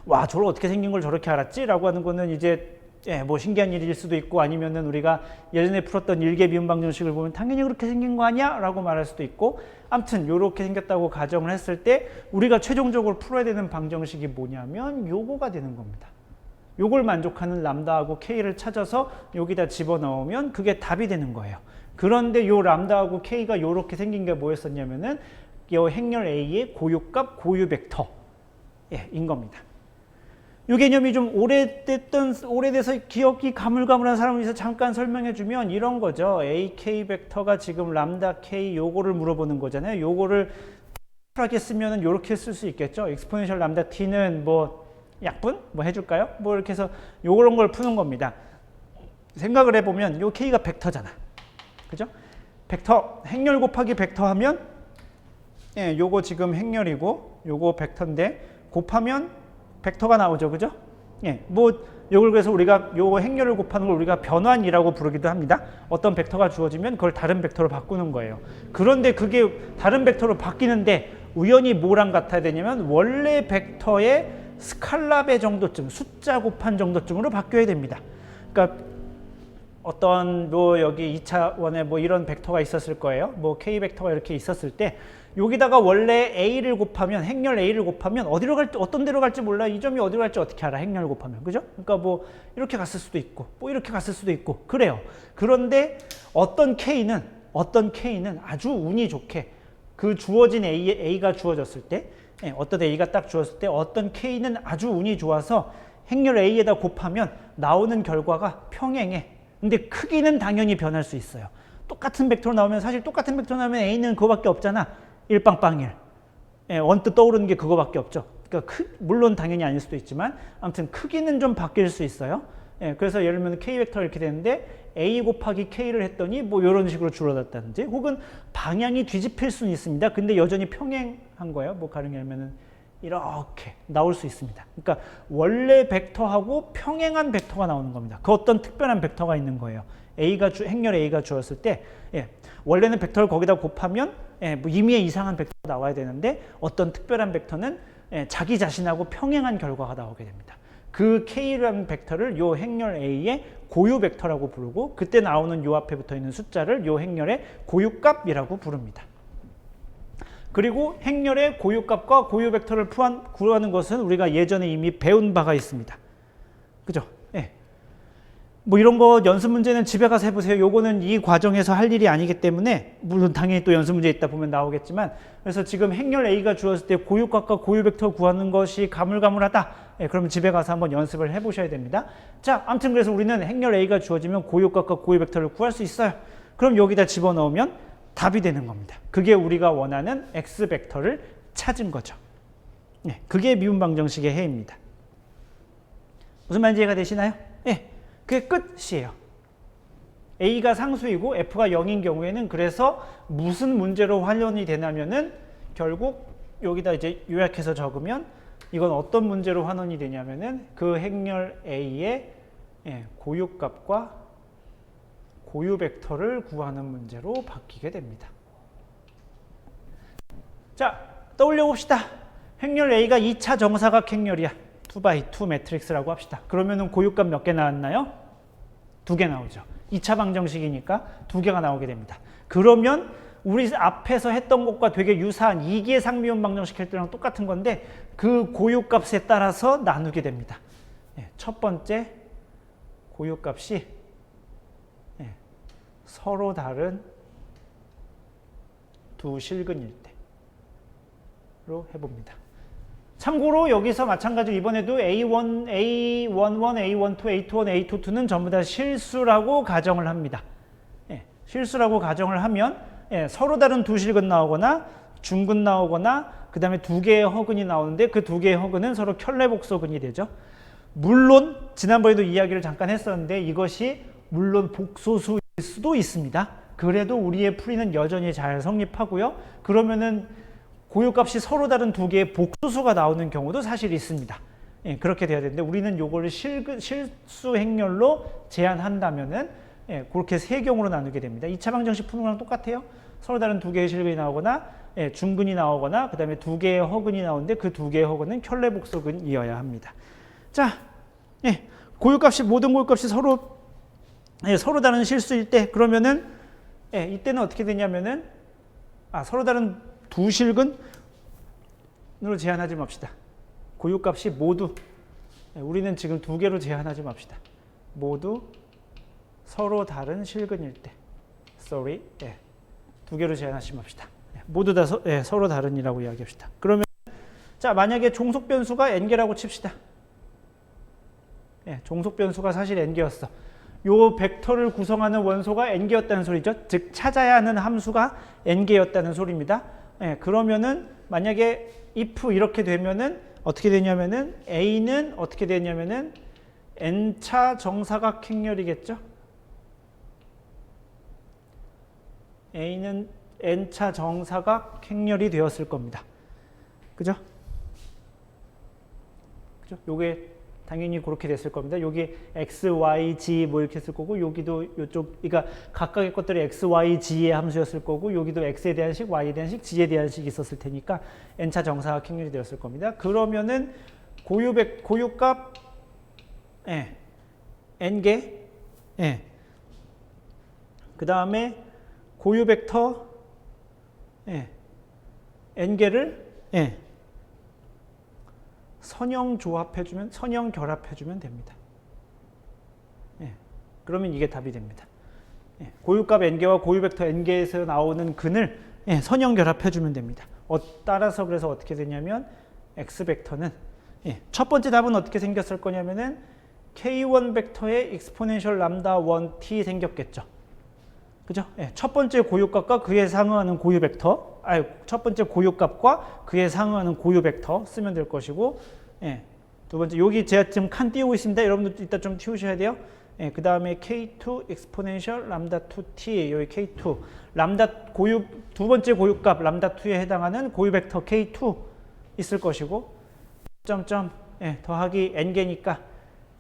와 저걸 어떻게 생긴 걸 저렇게 알았지? 라고 하는 거는 이제 뭐 신기한 일일 수도 있고 아니면은 우리가 예전에 풀었던 일개 미분 방정식을 보면 당연히 그렇게 생긴 거 아니야? 라고 말할 수도 있고 아무튼 요렇게 생겼다고 가정을 했을 때 우리가 최종적으로 풀어야 되는 방정식이 뭐냐면 요거가 되는 겁니다. 요걸 만족하는 람다하고 k를 찾아서 여기다 집어넣으면 그게 답이 되는 거예요. 그런데 요 람다하고 k가 요렇게 생긴 게 뭐였었냐면은 요 행렬 A의 고유값 고유 벡터인 겁니다. 이 개념이 좀 오래돼서 기억이 가물가물한 사람을 위해서 잠깐 설명해 주면 이런 거죠. AK 벡터가 지금 람다 K 요거를 물어보는 거잖아요. 요거를 하게 쓰면은 요렇게 쓸 수 있겠죠. 익스포넨셜 람다 T는 뭐 약분? 뭐 해줄까요? 뭐 이렇게 해서 요런 걸 푸는 겁니다. 생각을 해보면 요 K가 벡터잖아. 그죠? 벡터, 행렬 곱하기 벡터 하면 요거 지금 행렬이고 요거 벡터인데 곱하면 벡터가 나오죠. 그죠? 뭐 요걸 그래서 우리가 요 행렬을 곱하는 걸 우리가 변환이라고 부르기도 합니다. 어떤 벡터가 주어지면 그걸 다른 벡터로 바꾸는 거예요. 그런데 그게 다른 벡터로 바뀌는데 우연히 뭐랑 같아야 되냐면 원래 벡터의 스칼라 배 정도쯤, 숫자 곱한 정도쯤으로 바뀌어야 됩니다. 그러니까 어떤 뭐 여기 2차원에 뭐 이런 벡터가 있었을 거예요. 뭐 K 벡터가 이렇게 있었을 때 여기다가 원래 A를 곱하면 행렬 A를 곱하면 어디로 갈지 어떤 데로 갈지 몰라. 이 점이 어디로 갈지 어떻게 알아? 행렬 곱하면. 그죠? 그러니까 뭐 이렇게 갔을 수도 있고 뭐 이렇게 갔을 수도 있고 그래요. 그런데 어떤 K는 아주 운이 좋게 그 주어진 A가 주어졌을 때 어떤 A가 딱 주었을 때 어떤 K는 아주 운이 좋아서 행렬 A에다 곱하면 나오는 결과가 평행해. 근데 크기는 당연히 변할 수 있어요. 똑같은 벡터로 나오면 사실 똑같은 벡터로 나오면 A는 그거밖에 없잖아. 일빵빵일. 언뜻 떠오르는 게 그거밖에 없죠. 그러니까 물론 당연히 아닐 수도 있지만 아무튼 크기는 좀 바뀔 수 있어요. 예, 그래서 예를 들면 k 벡터 이렇게 되는데 a 곱하기 k를 했더니 뭐 이런 식으로 줄어들었다든지 혹은 방향이 뒤집힐 수는 있습니다. 근데 여전히 평행한 거예요. 뭐 가령 하면은 이렇게 나올 수 있습니다. 그러니까 원래 벡터하고 평행한 벡터가 나오는 겁니다. 그 어떤 특별한 벡터가 있는 거예요. 행렬 A가 주었을 때 예, 원래는 벡터를 거기다 곱하면 예, 뭐 임의의 이상한 벡터가 나와야 되는데 어떤 특별한 벡터는 예, 자기 자신하고 평행한 결과가 나오게 됩니다. 그 K라는 벡터를 요 행렬 A의 고유 벡터라고 부르고 그때 나오는 요 앞에 붙어 있는 숫자를 요 행렬의 고유값이라고 부릅니다. 그리고 행렬의 고유값과 고유 벡터를 구하는 것은 우리가 예전에 이미 배운 바가 있습니다. 그죠? 예. 뭐 이런 거 연습 문제는 집에 가서 해보세요. 요거는 이 과정에서 할 일이 아니기 때문에 물론 당연히 또 연습 문제 있다 보면 나오겠지만 그래서 지금 행렬 A가 주었을 때 고유값과 고유 벡터 구하는 것이 가물가물하다. 예, 그러면 집에 가서 한번 연습을 해보셔야 됩니다. 자, 아무튼 그래서 우리는 행렬 A가 주어지면 고유값과 고유 벡터를 구할 수 있어요. 그럼 여기다 집어넣으면 답이 되는 겁니다. 그게 우리가 원하는 X 벡터를 찾은 거죠. 예, 그게 미분 방정식의 해입니다. 무슨 말인지 이해가 되시나요? 예, 그게 끝이에요. A가 상수이고 F가 0인 경우에는 그래서 무슨 문제로 활용이 되냐면은 결국 여기다 이제 요약해서 적으면 이건 어떤 문제로 환원이 되냐면은 그 행렬 A의 고유값과 고유 벡터를 구하는 문제로 바뀌게 됩니다. 자, 떠올려 봅시다. 행렬 A가 2차 정사각 행렬이야. 2x2 매트릭스라고 합시다. 그러면은 고유값 몇 개 나왔나요? 2개 나오죠. 2차 방정식이니까 2개가 나오게 됩니다. 그러면 우리 앞에서 했던 것과 되게 유사한 2기의 상미분 방정식 할 때랑 똑같은 건데 그 고유값에 따라서 나누게 됩니다. 첫 번째 고유값이 서로 다른 두 실근일 때로 해봅니다. 참고로 여기서 마찬가지로 이번에도 A1, A11, A12, A21, A22는 전부 다 실수라고 가정을 합니다. 실수라고 가정을 하면 서로 다른 두 실근 나오거나 중근 나오거나 그 다음에 두 개의 허근이 나오는데 그 두 개의 허근은 서로 켤레복소근이 되죠. 물론 지난번에도 이야기를 잠깐 했었는데 이것이 물론 복소수일 수도 있습니다. 그래도 우리의 풀이는 여전히 잘 성립하고요. 그러면은 고유값이 서로 다른 두 개의 복수수가 나오는 경우도 사실 있습니다. 그렇게 돼야 되는데 우리는 요거를 실수 행렬로 제한한다면은 그렇게 세 경우로 나누게 됩니다. 2차 방정식 푸는 거랑 똑같아요. 서로 다른 두 개의 실근이 나오거나 중근이 나오거나 그 다음에 두 개의 허근이 나오는데 그 두 개의 허근은 켤레복소근이어야 합니다. 자, 고유값이 모든 고유값이 서로 다른 실수일 때 그러면은 이때는 어떻게 되냐면은 서로 다른 두 실근으로 제한하지 맙시다. 고유값이 모두 우리는 지금 두 개로 제한하지 맙시다. 모두 서로 다른 실근일 때 두 개로 제한하지 맙시다. 모두 다 서로 다른이라고 이야기합시다. 그러면 자 만약에 종속 변수가 n개라고 칩시다. 종속 변수가 사실 n개였어. 요 벡터를 구성하는 원소가 n개였다는 소리죠. 즉 찾아야 하는 함수가 n개였다는 소리입니다. 그러면은 만약에 if 이렇게 되면은 어떻게 되냐면은 A는 어떻게 되냐면은 n차 정사각 행렬이겠죠. A는 n차 정사각 행렬이 되었을 겁니다. 그죠? 그죠? 요게 당연히 그렇게 됐을 겁니다. 여기 x, y, g 뭐 이렇게 했을 거고 여기도 이쪽 그러니까 각각의 것들이 x, y, g의 함수였을 거고 여기도 x에 대한 식, y에 대한 식, g에 대한 식이 있었을 테니까 n차 정사각 행렬이 되었을 겁니다. 그러면은 고유값 n개 그 다음에 고유 벡터 n개를 선형 결합해주면 됩니다. 그러면 이게 답이 됩니다. 고유값 n개와 고유 벡터 n개에서 나오는 근을 선형 결합해주면 됩니다. 따라서 그래서 어떻게 되냐면 x 벡터는 첫 번째 답은 어떻게 생겼을 거냐면은 k1 벡터의 익스포넨셜 람다 1t 생겼겠죠. 그죠? 첫 번째 고유값과 그에 상응하는 고유 벡터, 첫 번째 고유값과 그에 상응하는 고유 벡터 쓰면 될 것이고, 두 번째 여기 제가 지금 칸 띄우고 있습니다. 여러분들 이따 좀 띄우셔야 돼요. 예, 그 다음에 K2 exponential 람다 2t 여기 K2 람다 고유 두 번째 고유값 람다 2에 해당하는 고유 벡터 K2 있을 것이고 점점 예, 더하기 n개니까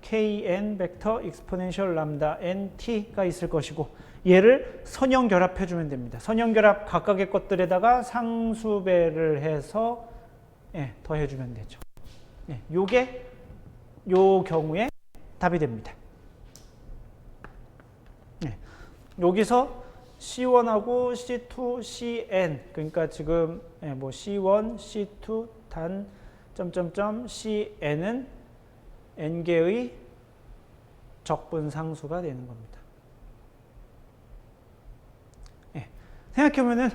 kn 벡터 exponential 람다 nt가 있을 것이고 얘를 선형 결합해 주면 됩니다. 선형 결합 각각의 것들에다가 상수배를 해서 예, 더해 주면 되죠. 예, 요게 요 경우에 답이 됩니다. 예, 여기서 C1하고 C2, Cn 그러니까 지금 예, 뭐 C1, C2 단 점점점 Cn은 n개의 적분상수가 되는 겁니다. 예, 생각해보면은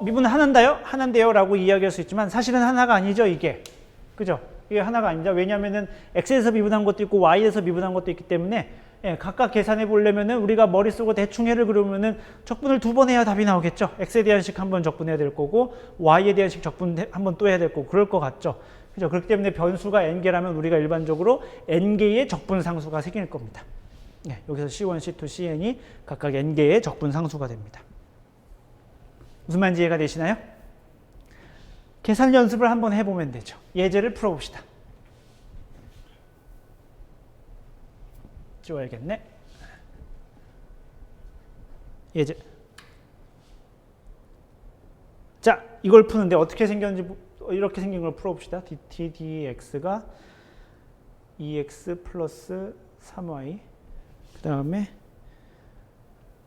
미분은 하나인데요? 하나인데요? 라고 이야기할 수 있지만 사실은 하나가 아니죠, 이게. 그죠? 이게 하나가 아닙니다. 왜냐하면은 x에서 미분한 것도 있고 y에서 미분한 것도 있기 때문에 예, 각각 계산해 보려면은 우리가 머릿속으로 대충 해를 그려면은 적분을 두 번 해야 답이 나오겠죠. x에 대한 식 한 번 적분해야 될 거고 y에 대한 식 적분 한 번 또 해야 될 거고 그럴 것 같죠. 그죠? 그렇기 때문에 변수가 n개라면 우리가 일반적으로 n개의 적분상수가 생길 겁니다. 예, 여기서 C1, C2, Cn이 각각 n개의 적분상수가 됩니다. 무슨 말인지 이해가 되시나요? 계산 연습을 한번 해보면 되죠. 예제를 풀어봅시다. 지워야겠네. 예제. 자, 이걸 푸는데 어떻게 생겼는지 이렇게 생긴 걸 풀어봅시다. dt dx가 2x 플러스 3y 그 다음에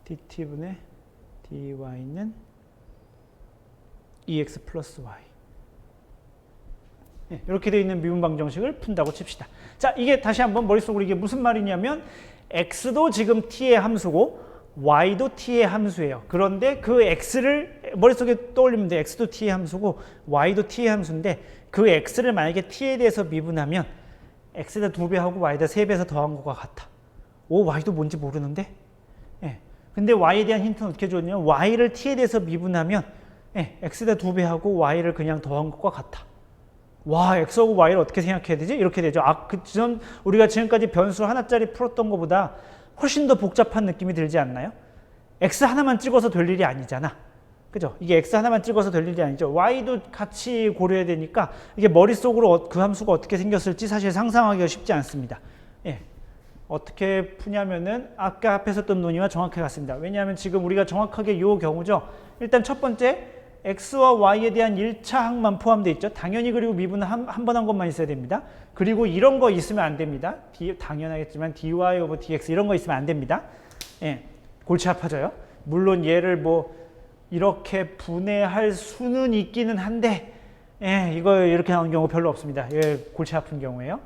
dt분의 dy는 2x 플러스 y 네, 이렇게 되어 있는 미분 방정식을 푼다고 칩시다. 자, 이게 다시 한번 머릿속으로 이게 무슨 말이냐면 x도 지금 t의 함수고 y도 t의 함수예요. 그런데 그 x를 머릿속에 떠올리면 돼. x도 t의 함수고 y도 t의 함수인데 그 x를 만약에 t에 대해서 미분하면 x에다 2배 하고 y에다 3배에서 더한 것과 같아. 오, y도 뭔지 모르는데? 예. 근데 y에 대한 힌트는 어떻게 줬냐면 y를 t에 대해서 미분하면 예, x에다 2배 하고 y를 그냥 더한 것과 같아. 와, x하고 y를 어떻게 생각해야 되지? 이렇게 되죠. 전 우리가 지금까지 변수 하나짜리 풀었던 것보다 훨씬 더 복잡한 느낌이 들지 않나요? x 하나만 찍어서 될 일이 아니잖아. 그죠? 이게 x 하나만 찍어서 될 일이 아니죠. y도 같이 고려해야 되니까 이게 머릿속으로 그 함수가 어떻게 생겼을지 사실 상상하기가 쉽지 않습니다. 예. 어떻게 푸냐면은 아까 앞에 썼던 논의와 정확하게 같습니다. 왜냐하면 지금 우리가 정확하게 이 경우죠. 일단 첫 번째 x와 y에 대한 1차 항만 포함되어 있죠. 당연히 그리고 미분은 한 번 한 것만 있어야 됩니다. 그리고 이런 거 있으면 안 됩니다. 당연하겠지만 dy over dx 이런 거 있으면 안 됩니다. 예, 골치 아파져요. 물론 얘를 뭐 이렇게 분해할 수는 있기는 한데 예, 이거 이렇게 나오는 경우 별로 없습니다. 예, 골치 아픈 경우에요.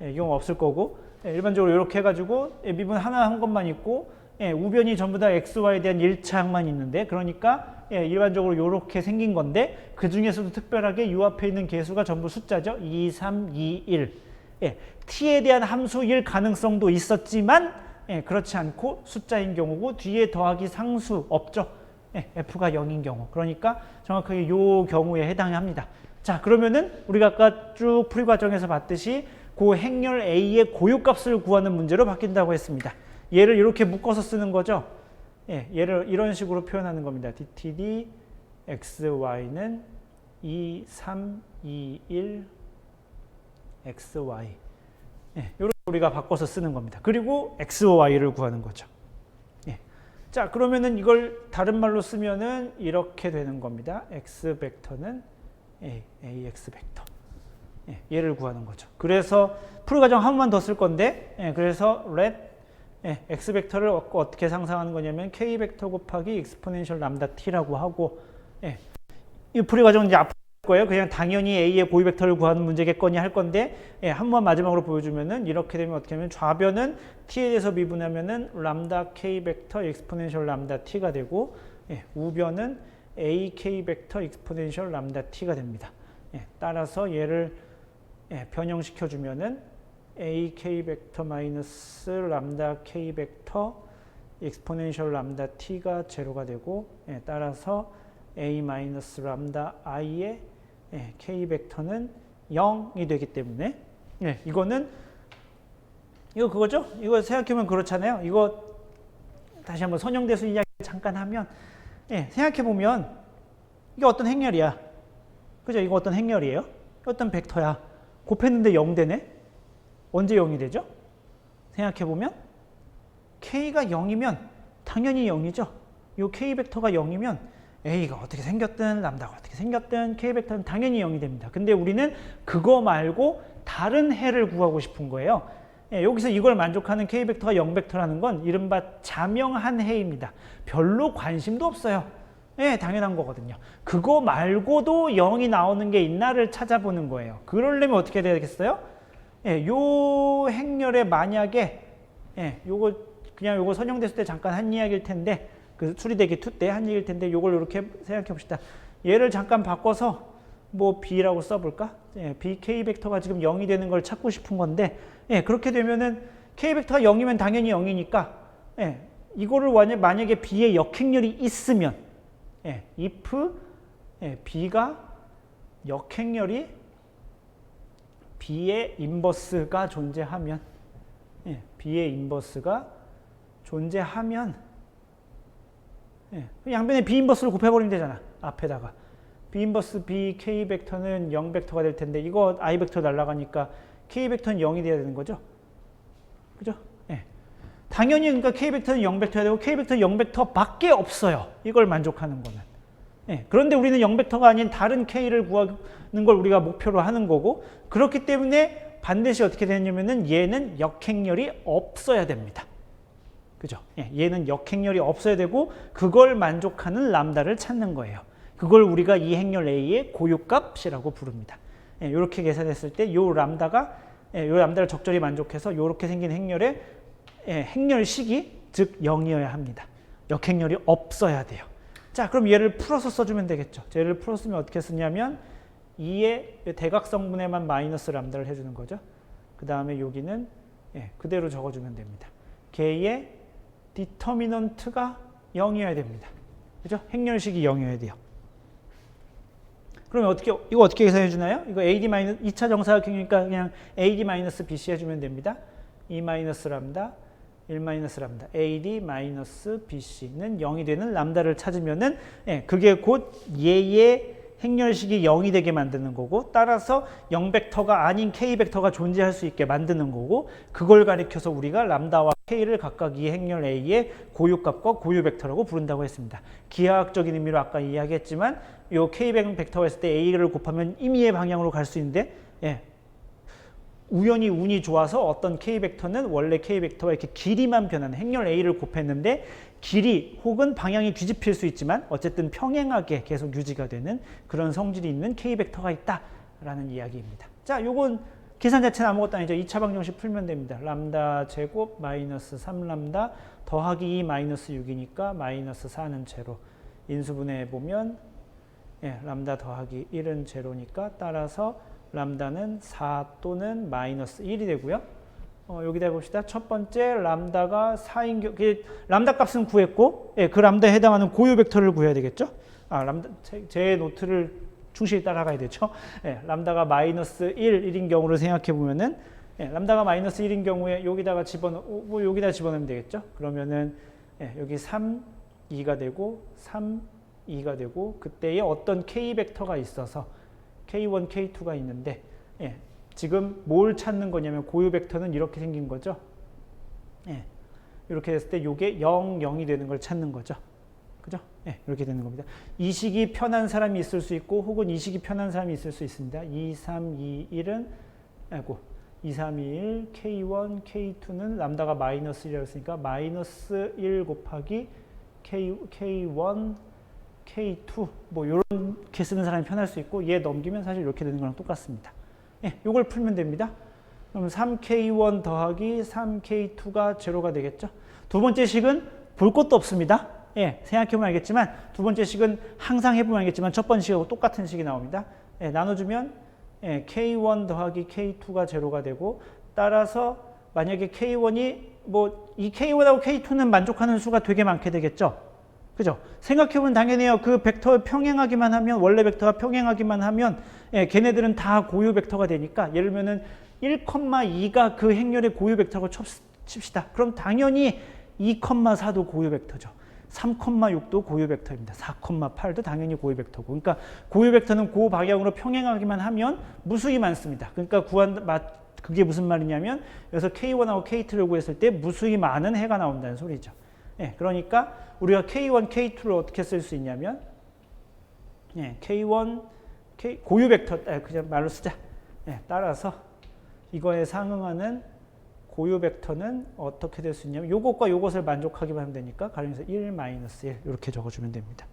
예, 이 경우 없을 거고 예, 일반적으로 이렇게 해가지고 예, 미분 하나 한 것만 있고 예, 우변이 전부 다 x, y에 대한 1차 항만 있는데 그러니까 예, 일반적으로 이렇게 생긴 건데 그 중에서도 특별하게 이 앞에 있는 개수가 전부 숫자죠. 2, 3, 2, 1. 예, t에 대한 함수일 가능성도 있었지만 예, 그렇지 않고 숫자인 경우고 뒤에 더하기 상수 없죠. 예, f가 0인 경우. 그러니까 정확하게 이 경우에 해당합니다. 자, 그러면은 우리가 아까 쭉 풀이 과정에서 봤듯이 그 행렬 A의 고유값을 구하는 문제로 바뀐다고 했습니다. 얘를 이렇게 묶어서 쓰는 거죠. 예, 얘를 이런 식으로 표현하는 겁니다. dtd xy는 2, 3, 2, 1 xy 예, 이렇게 우리가 바꿔서 쓰는 겁니다. 그리고 xy를 구하는 거죠. 예. 자, 그러면은 이걸 다른 말로 쓰면은 이렇게 되는 겁니다. x 벡터는 ax 벡터 예, 얘를 구하는 거죠. 그래서 풀이 과정 한 번만 더 쓸 건데 예, 그래서 let 예, x 벡터를 어떻게 상상하는 거냐면 k 벡터 곱하기 exponential 람다 t라고 하고 예, 이 풀이 과정은 이제 앞으로 할 거예요. 그냥 당연히 a의 고유 벡터를 구하는 문제겠거니 할 건데 예, 한 번 마지막으로 보여주면은 이렇게 되면 어떻게 하면 좌변은 t에 대해서 미분하면은 람다 k 벡터 exponential 람다 t가 되고 예, 우변은 ak 벡터 exponential 람다 t가 됩니다. 예, 따라서 얘를 예, 변형시켜 주면은 ak 벡터 마이너스 람다 k 벡터 exponential 람다 t가 제로가 되고 예, 따라서 a 마이너스 람다 i의 예, k 벡터는 0이 되기 때문에 예, 이거 그거죠? 이거 생각해보면 그렇잖아요. 이거 다시 한번 선형대수 이야기 잠깐 하면, 예, 생각해보면 이게 어떤 행렬이야. 그죠? 이거 어떤 행렬이에요? 어떤 벡터야. 곱했는데 0 되네? 언제 0이 되죠? 생각해보면 K가 0이면 당연히 0이죠. 이 K 벡터가 0이면 A가 어떻게 생겼든 람다가 어떻게 생겼든 K 벡터는 당연히 0이 됩니다. 근데 우리는 그거 말고 다른 해를 구하고 싶은 거예요. 예, 여기서 이걸 만족하는 K 벡터가 0 벡터라는 건 이른바 자명한 해입니다. 별로 관심도 없어요. 예, 당연한 거거든요. 그거 말고도 0이 나오는 게 있나를 찾아보는 거예요. 그러려면 어떻게 해야 되겠어요? 예, 요 행렬에 만약에 요거 선형됐을 때 잠깐 한 이야기일 텐데, 그 수리대기 2 때 한 얘기일 텐데, 요걸 이렇게 생각해 봅시다. 얘를 잠깐 바꿔서 뭐 B라고 써볼까? 예, B K 벡터가 지금 0이 되는 걸 찾고 싶은 건데, 예, 그렇게 되면은 K 벡터가 0이면 당연히 0이니까, 예, 이거를 만약에 B의 역행렬이 있으면, 예, if B가 역행렬이 B의 인버스가 존재하면, 예, B의 인버스가 존재하면, 예, 양변에 B 인버스를 곱해버리면 되잖아. 앞에다가 B 인버스 B K 벡터는 0 벡터가 될 텐데, 이거 I 벡터 날아가니까 K 벡터는 0이 돼야 되는 거죠. 그죠? 예. 당연히 그러니까 K 벡터는 0 벡터야 되고 K 벡터 0 벡터밖에 없어요. 이걸 만족하는 거는. 예. 그런데 우리는 0 벡터가 아닌 다른 K를 구하는 걸 우리가 목표로 하는 거고, 그렇기 때문에 반드시 어떻게 되냐면은 얘는 역행렬이 없어야 됩니다. 그죠? 예. 얘는 역행렬이 없어야 되고 그걸 만족하는 람다를 찾는 거예요. 그걸 우리가 이 행렬 A의 고유값이라고 부릅니다. 예. 이렇게 계산했을 때 요 람다가 요 람다를 적절히 만족해서 이렇게 생긴 행렬의 행렬식이 즉 0이어야 합니다. 역행렬이 없어야 돼요. 자, 그럼 얘를 풀어서 써주면 되겠죠. 얘를 풀었으면 어떻게 쓰냐면 2의 대각성분에만 마이너스 람다를 해주는 거죠. 그 다음에 여기는 그대로 적어주면 됩니다. 걔의 디터미넌트가 0이어야 됩니다. 그죠? 행렬식이 0이어야 돼요. 그러면 이거 어떻게 계산해 주나요? 이거 AD 2차 정사각형이니까 그냥 AD BC 해주면 됩니다. 2 람다, 1 람다, AD BC는 0이 되는 람다를 찾으면은, 그게 곧 얘의 행렬식이 0이 되게 만드는 거고, 따라서 0 벡터가 아닌 K 벡터가 존재할 수 있게 만드는 거고, 그걸 가리켜서 우리가 람다와 K를 각각 이 행렬 A의 고유값과 고유 벡터라고 부른다고 했습니다. 기하학적인 의미로 아까 이야기했지만 이 K 벡터가 있을 때 A를 곱하면 임의의 방향으로 갈 수 있는데, 우연히 운이 좋아서 어떤 K 벡터는 원래 K 벡터와 이렇게 길이만 변하는 행렬 A를 곱했는데 길이 혹은 방향이 뒤집힐 수 있지만 어쨌든 평행하게 계속 유지가 되는 그런 성질이 있는 K 벡터가 있다라는 이야기입니다. 자, 요건 계산 자체는 아무것도 아니죠. 2차 방정식 풀면 됩니다. 람다 제곱 마이너스 3람다 더하기 2 마이너스 6이니까 마이너스 4는 제로. 인수분해해 보면 람다 더하기 1은 제로니까 따라서 람다는 4 또는 마이너스 1이 되고요. 여기다 해봅시다. 첫 번째 람다가 4인 경우, 람다 값은 구했고, 그 람다에 해당하는 고유 벡터를 구해야 되겠죠. 람다, 제 노트를 충실히 따라가야 되죠. 람다가 마이너스 1인 경우를 생각해 보면은, 람다가 마이너스 1인 경우에 여기다가 여기다 집어넣으면 되겠죠. 그러면은 여기 3, 2가 되고 3, 2가 되고 그때에 어떤 K 벡터가 있어서 K1, K2가 있는데, 지금 뭘 찾는 거냐면 고유 벡터는 이렇게 생긴 거죠. 이렇게 됐을 때 이게 0, 0이 되는 걸 찾는 거죠. 그죠? 이렇게 되는 겁니다. 이식이 편한 사람이 있을 수 있고 혹은 이식이 편한 사람이 있을 수 있습니다. 2, 3, 2, 1은 2, 3, 2, 1, K1, K2는 람다가 마이너스 1이라고 했으니까 마이너스 1 곱하기 K1, K2 뭐 이렇게 쓰는 사람이 편할 수 있고 얘 넘기면 사실 이렇게 되는 거랑 똑같습니다. 이걸 풀면 됩니다. 그럼 3K1 더하기 3K2가 제로가 되겠죠. 두 번째 식은 볼 것도 없습니다. 생각해보면 알겠지만 두 번째 식은 항상 해보면 알겠지만 첫 번째 식하고 똑같은 식이 나옵니다. 나눠주면 K1 더하기 K2가 제로가 되고 따라서 만약에 K1이 이 K1하고 K2는 만족하는 수가 되게 많게 되겠죠. 그죠? 생각해보면 당연해요. 그 벡터 평행하기만 하면, 원래 벡터와 평행하기만 하면, 예, 걔네들은 다 고유 벡터가 되니까, 예를 들면은 1,2가 그 행렬의 고유 벡터라고 칩시다. 그럼 당연히 2,4도 고유 벡터죠. 3,6도 고유 벡터입니다. 4,8도 당연히 고유 벡터고. 그러니까 고유 벡터는 그 방향으로 평행하기만 하면 무수히 많습니다. 그러니까 그게 무슨 말이냐면 여기서 K1하고 K2를 구했을 때 무수히 많은 해가 나온다는 소리죠. 예, 그러니까 우리가 K1, K2를 어떻게 쓸 수 있냐면, 예, K1, 고유 벡터, 그냥 말로 쓰자. 예, 따라서 이거에 상응하는 고유 벡터는 어떻게 될 수 있냐면 요것과 요것을 만족하기만 하면 되니까 가령에서 1, 마이너스 1 이렇게 적어주면 됩니다.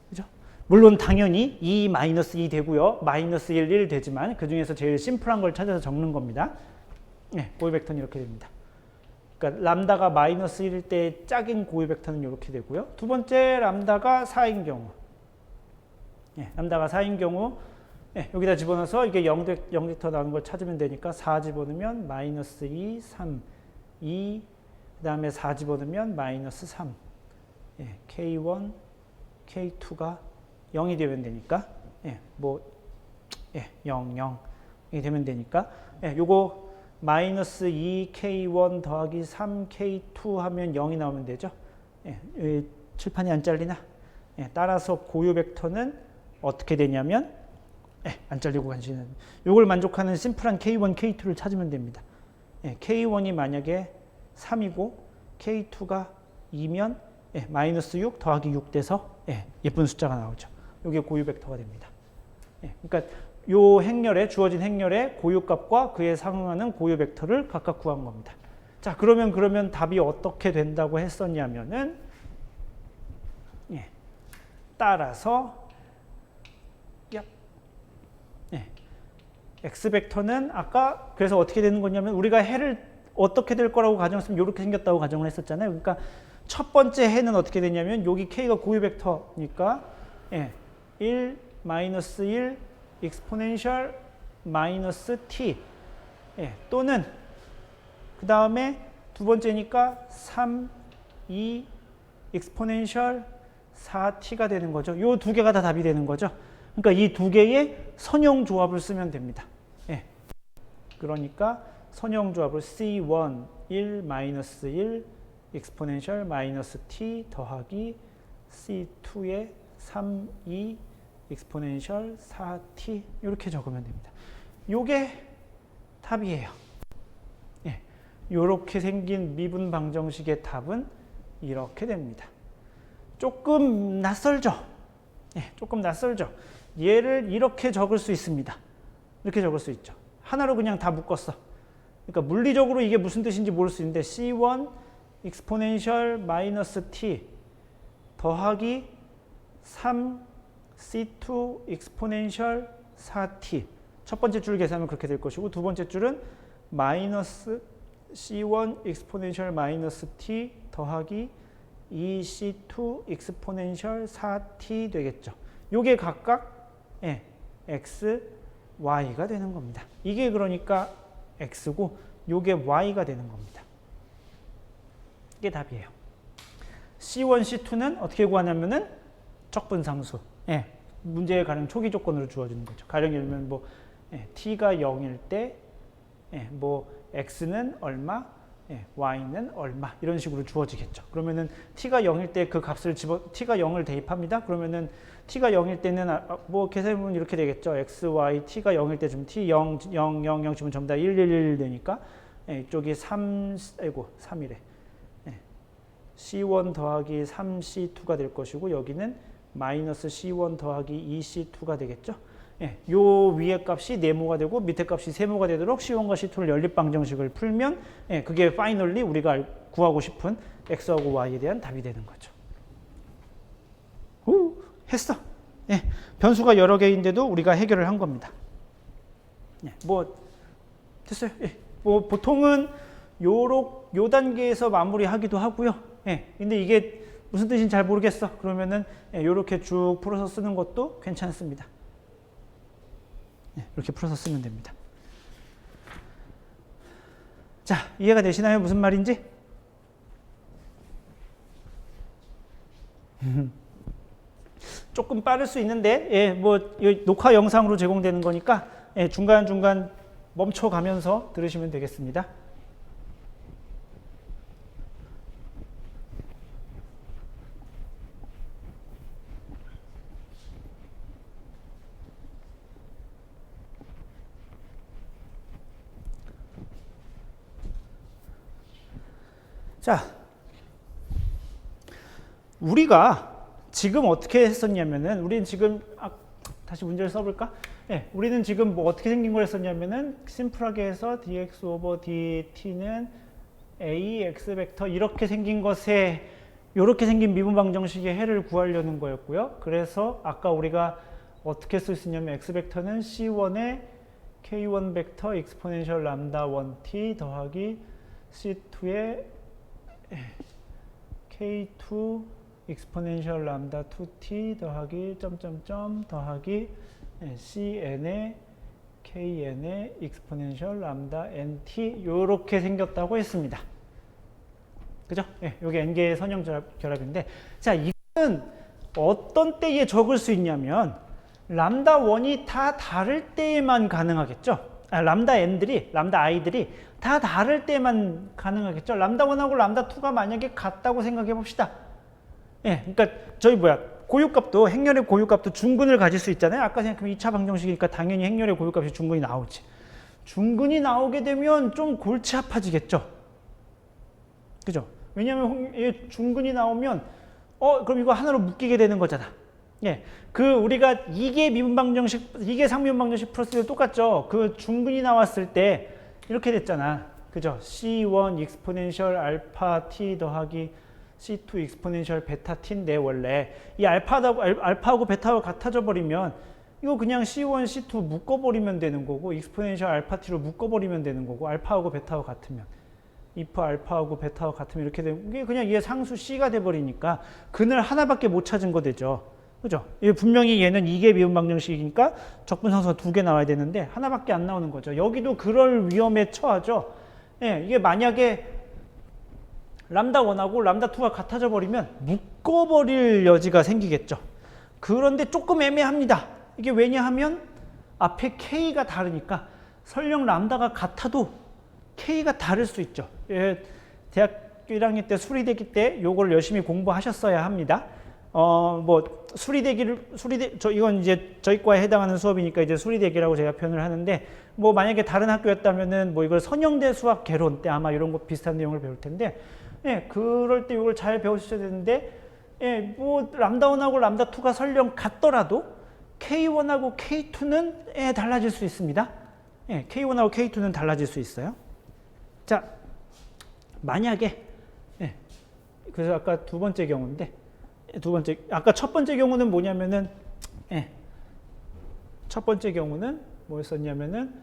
그죠? 물론 당연히 2, 마이너스 2 되고요. 마이너스 1, 1 되지만 그 중에서 제일 심플한 걸 찾아서 적는 겁니다. 네, 고유 벡터는 이렇게 됩니다. 그러니까 람다가 마이너스 1일 때 짝인 고유 벡터는 이렇게 되고요. 두 번째 람다가 4인 경우. 네, 람다가 4인 경우 네, 여기다 집어넣어서 이게 0벡터 나오는 걸 찾으면 되니까 4 집어넣으면 마이너스 2, 3, 2, 그 다음에 4 집어넣으면 마이너스 3. 예, K1, K2가 0이 되면 되니까, 예, 0, 0이 되면 되니까, 예, 요거 마이너스 2K1 더하기 3K2 하면 0이 나오면 되죠. 예, 칠판이 안 잘리나? 예, 따라서 고유 벡터는 어떻게 되냐면, 안 잘리고 간지는 이걸 만족하는 심플한 K1, K2를 찾으면 됩니다. 예, K1이 만약에 3이고 K2가 2면 예, 마이너스 6 더하기 6 돼서 예, 예쁜 숫자가 나오죠. 이게 고유 벡터가 됩니다. 예, 그러니까 요 행렬에 주어진 행렬의 고유값과 그에 상응하는 고유 벡터를 각각 구한 겁니다. 자, 그러면 답이 어떻게 된다고 했었냐면은 예, 따라서 X벡터는 아까 그래서 어떻게 되는 거냐면 우리가 해를 어떻게 될 거라고 가정했으면 이렇게 생겼다고 가정을 했었잖아요. 그러니까 첫 번째 해는 어떻게 되냐면 여기 K가 고유 벡터니까 예, 1, 마이너스 1, 익스포넨셜 마이너스 T 예, 또는 그 다음에 두 번째니까 3, 2, 익스포넨셜 4T가 되는 거죠. 요 두 개가 다 답이 되는 거죠. 그러니까 이 두 개의 선형 조합을 쓰면 됩니다. 예. 그러니까 선형 조합을 C1, 1, 마이너스 1, 익스포넨셜 마이너스 t 더하기 C2의 3, 2, 익스포넨셜 4t 이렇게 적으면 됩니다. 요게 답이에요. 예. 요렇게 생긴 미분 방정식의 답은 이렇게 됩니다. 조금 낯설죠? 예, 조금 낯설죠? 얘를 이렇게 적을 수 있습니다. 이렇게 적을 수 있죠. 하나로 그냥 다 묶었어. 그러니까 물리적으로 이게 무슨 뜻인지 모를 수 있는데 C1 익스포넨셜 마이너스 t 더하기 3 C2 익스포넨셜 4t 첫 번째 줄 계산하면 그렇게 될 것이고 두 번째 줄은 마이너스 C1 익스포넨셜 마이너스 t 더하기 2C2 익스포넨셜 4t 되겠죠. 요게 각각 x, y가 되는 겁니다. 이게 그러니까 x고 요게 y가 되는 겁니다. 이게 답이에요. C1, C2는 어떻게 구하냐면은 적분상수. 예, 문제에 가령 초기 조건으로 주어지는 거죠. 가령 예를 들면 뭐 t가 0일 때 뭐 x는 얼마, y는 얼마 이런 식으로 주어지겠죠. 그러면은 t가 0일 때 그 값을 t가 0을 대입합니다. 그러면은 t가 0일 때는 뭐 계산해보면 이렇게 되겠죠. x, y, t가 0일 때 좀 t 0, 0, 0, 0 지금 전부 다 1, 1, 1 되니까 이쪽이 3이래. C1 더하기 3C2가 될 것이고 여기는 마이너스 C1 더하기 2C2가 되겠죠. 요 위에 값이 네모가 되고 밑에 값이 세모가 되도록 C1과 C2를 연립방정식을 풀면 그게 파이널리 우리가 구하고 싶은 X하고 Y에 대한 답이 되는 거죠. 오, 했어. 변수가 여러 개인데도 우리가 해결을 한 겁니다. 뭐 됐어요. 뭐 보통은 요 단계에서 마무리하기도 하고요. 근데 이게 무슨 뜻인지 잘 모르겠어. 그러면은 요렇게 쭉 풀어서 쓰는 것도 괜찮습니다. 이렇게 풀어서 쓰면 됩니다. 자, 이해가 되시나요? 무슨 말인지? 조금 빠를 수 있는데, 예, 뭐 녹화 영상으로 제공되는 거니까 예, 중간중간 멈춰가면서 들으시면 되겠습니다. 자, 우리가 지금 어떻게 했었냐면은, 우리는 지금, 다시 문제를 써볼까? 네, 우리는 지금 뭐 어떻게 생긴 걸 했었냐면은, 심플하게 해서 dx 오버 dt는 a x 벡터 이렇게 생긴 것에, 이렇게 생긴 미분 방정식의 해를 구하려는 거였고요. 그래서 아까 우리가 어떻게 쓸 수 있냐면, x 벡터는 c1의 k1 벡터 익스포넨셜 람다 1t 더하기 c2의 k2 익스포넨셜 람다 2t 더하기 점점점 더하기 cn의 kn의 익스포넨셜 람다 nt 요렇게 생겼다고 했습니다. 그죠? 예, 요게 n개의 선형 결합인데, 자, 이거는 어떤 때에 적을 수 있냐면 람다 1이 다 다를 때에만 가능하겠죠. 람다 n들이, 람다 i들이 다 다를 때만 가능하겠죠. 람다 1하고 람다 2가 만약에 같다고 생각해 봅시다. 예, 그러니까 저희 고유값도, 행렬의 고유값도 중근을 가질 수 있잖아요. 아까 생각하면 2차 방정식이니까 당연히 행렬의 고유값이 중근이 나오지. 중근이 나오게 되면 좀 골치 아파지겠죠. 그죠? 왜냐하면 중근이 나오면 그럼 이거 하나로 묶이게 되는 거잖아. 예, 우리가 이게 미분 방정식, 이게 상미분 방정식 풀었을 때 똑같죠. 그 중근이 나왔을 때 이렇게 됐잖아. 그죠? C1 익스포넨셜 알파 t 더하기 C2 익스포넨셜 베타 t인데, 원래 이 알파하고 베타하고 같아져 버리면 이거 그냥 C1, C2 묶어버리면 되는 거고, 익스포넨셜 알파 t로 묶어버리면 되는 거고, 알파하고 베타하고 같으면, if 알파하고 베타하고 같으면 이렇게 되면 이게 그냥 얘 상수 C가 돼버리니까 근을 하나밖에 못 찾은 거 되죠. 그죠? 분명히 얘는 이게 미분 방정식이니까 적분상수가 2개 나와야 되는데 하나밖에 안 나오는 거죠. 여기도 그럴 위험에 처하죠. 예, 이게 만약에 람다 1하고 람다 2가 같아져 버리면 묶어버릴 여지가 생기겠죠. 그런데 조금 애매합니다. 이게 왜냐하면 앞에 K가 다르니까 설령 람다가 같아도 K가 다를 수 있죠. 예, 대학교 1학년 때 수리대기 때 요걸 열심히 공부하셨어야 합니다. 뭐 이건 이제 저희 과에 해당하는 수업이니까 이제 수리대기라고 제가 표현을 하는데, 뭐 만약에 다른 학교였다면은 뭐 이걸 선형대 수학 개론 때 아마 이런 거 비슷한 내용을 배울 텐데, 예, 그럴 때 이걸 잘 배우셔야 되는데, 예, 뭐 람다 1하고 람다 2가 설령 같더라도 K1하고 K2는 달라질 수 있습니다. 예, K1하고 K2는 달라질 수 있어요. 자, 만약에 그래서 아까 두 번째 경우인데, 아까 첫 번째 경우는 뭐냐면은, 첫 번째 경우는 뭐였었냐면은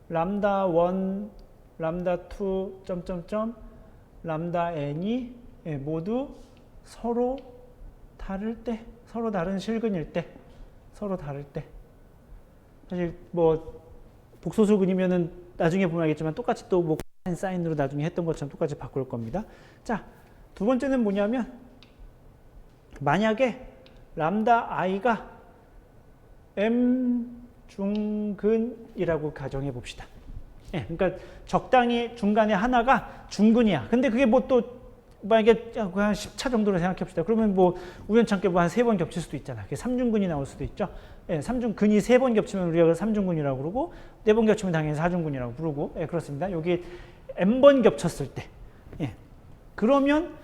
람다 1, 람다 2, 점점점, 람다 n이 모두 서로 다를 때, 서로 다른 실근일 때, 서로 다를 때. 사실 뭐 복소수근이면은 나중에 보면 알겠지만 똑같이 또 뭐 사인으로 나중에 했던 것처럼 똑같이 바꿀 겁니다. 자, 두 번째는 뭐냐면 만약에 람다 i가 m 중근이라고 가정해 봅시다. 예, 그러니까 적당히 중간에 하나가 중근이야. 근데 그게 뭐 또 만약에 한 10차 정도로 생각해 봅시다. 그러면 뭐 우연찮게 뭐 한 3번 겹칠 수도 있잖아. 그게 3중근이 나올 수도 있죠. 예, 3중근이 3번 겹치면 우리가 3중근이라고 그러고, 4번 겹치면 당연히 4중근이라고 부르고, 예, 그렇습니다. 여기 m번 겹쳤을 때, 예, 그러면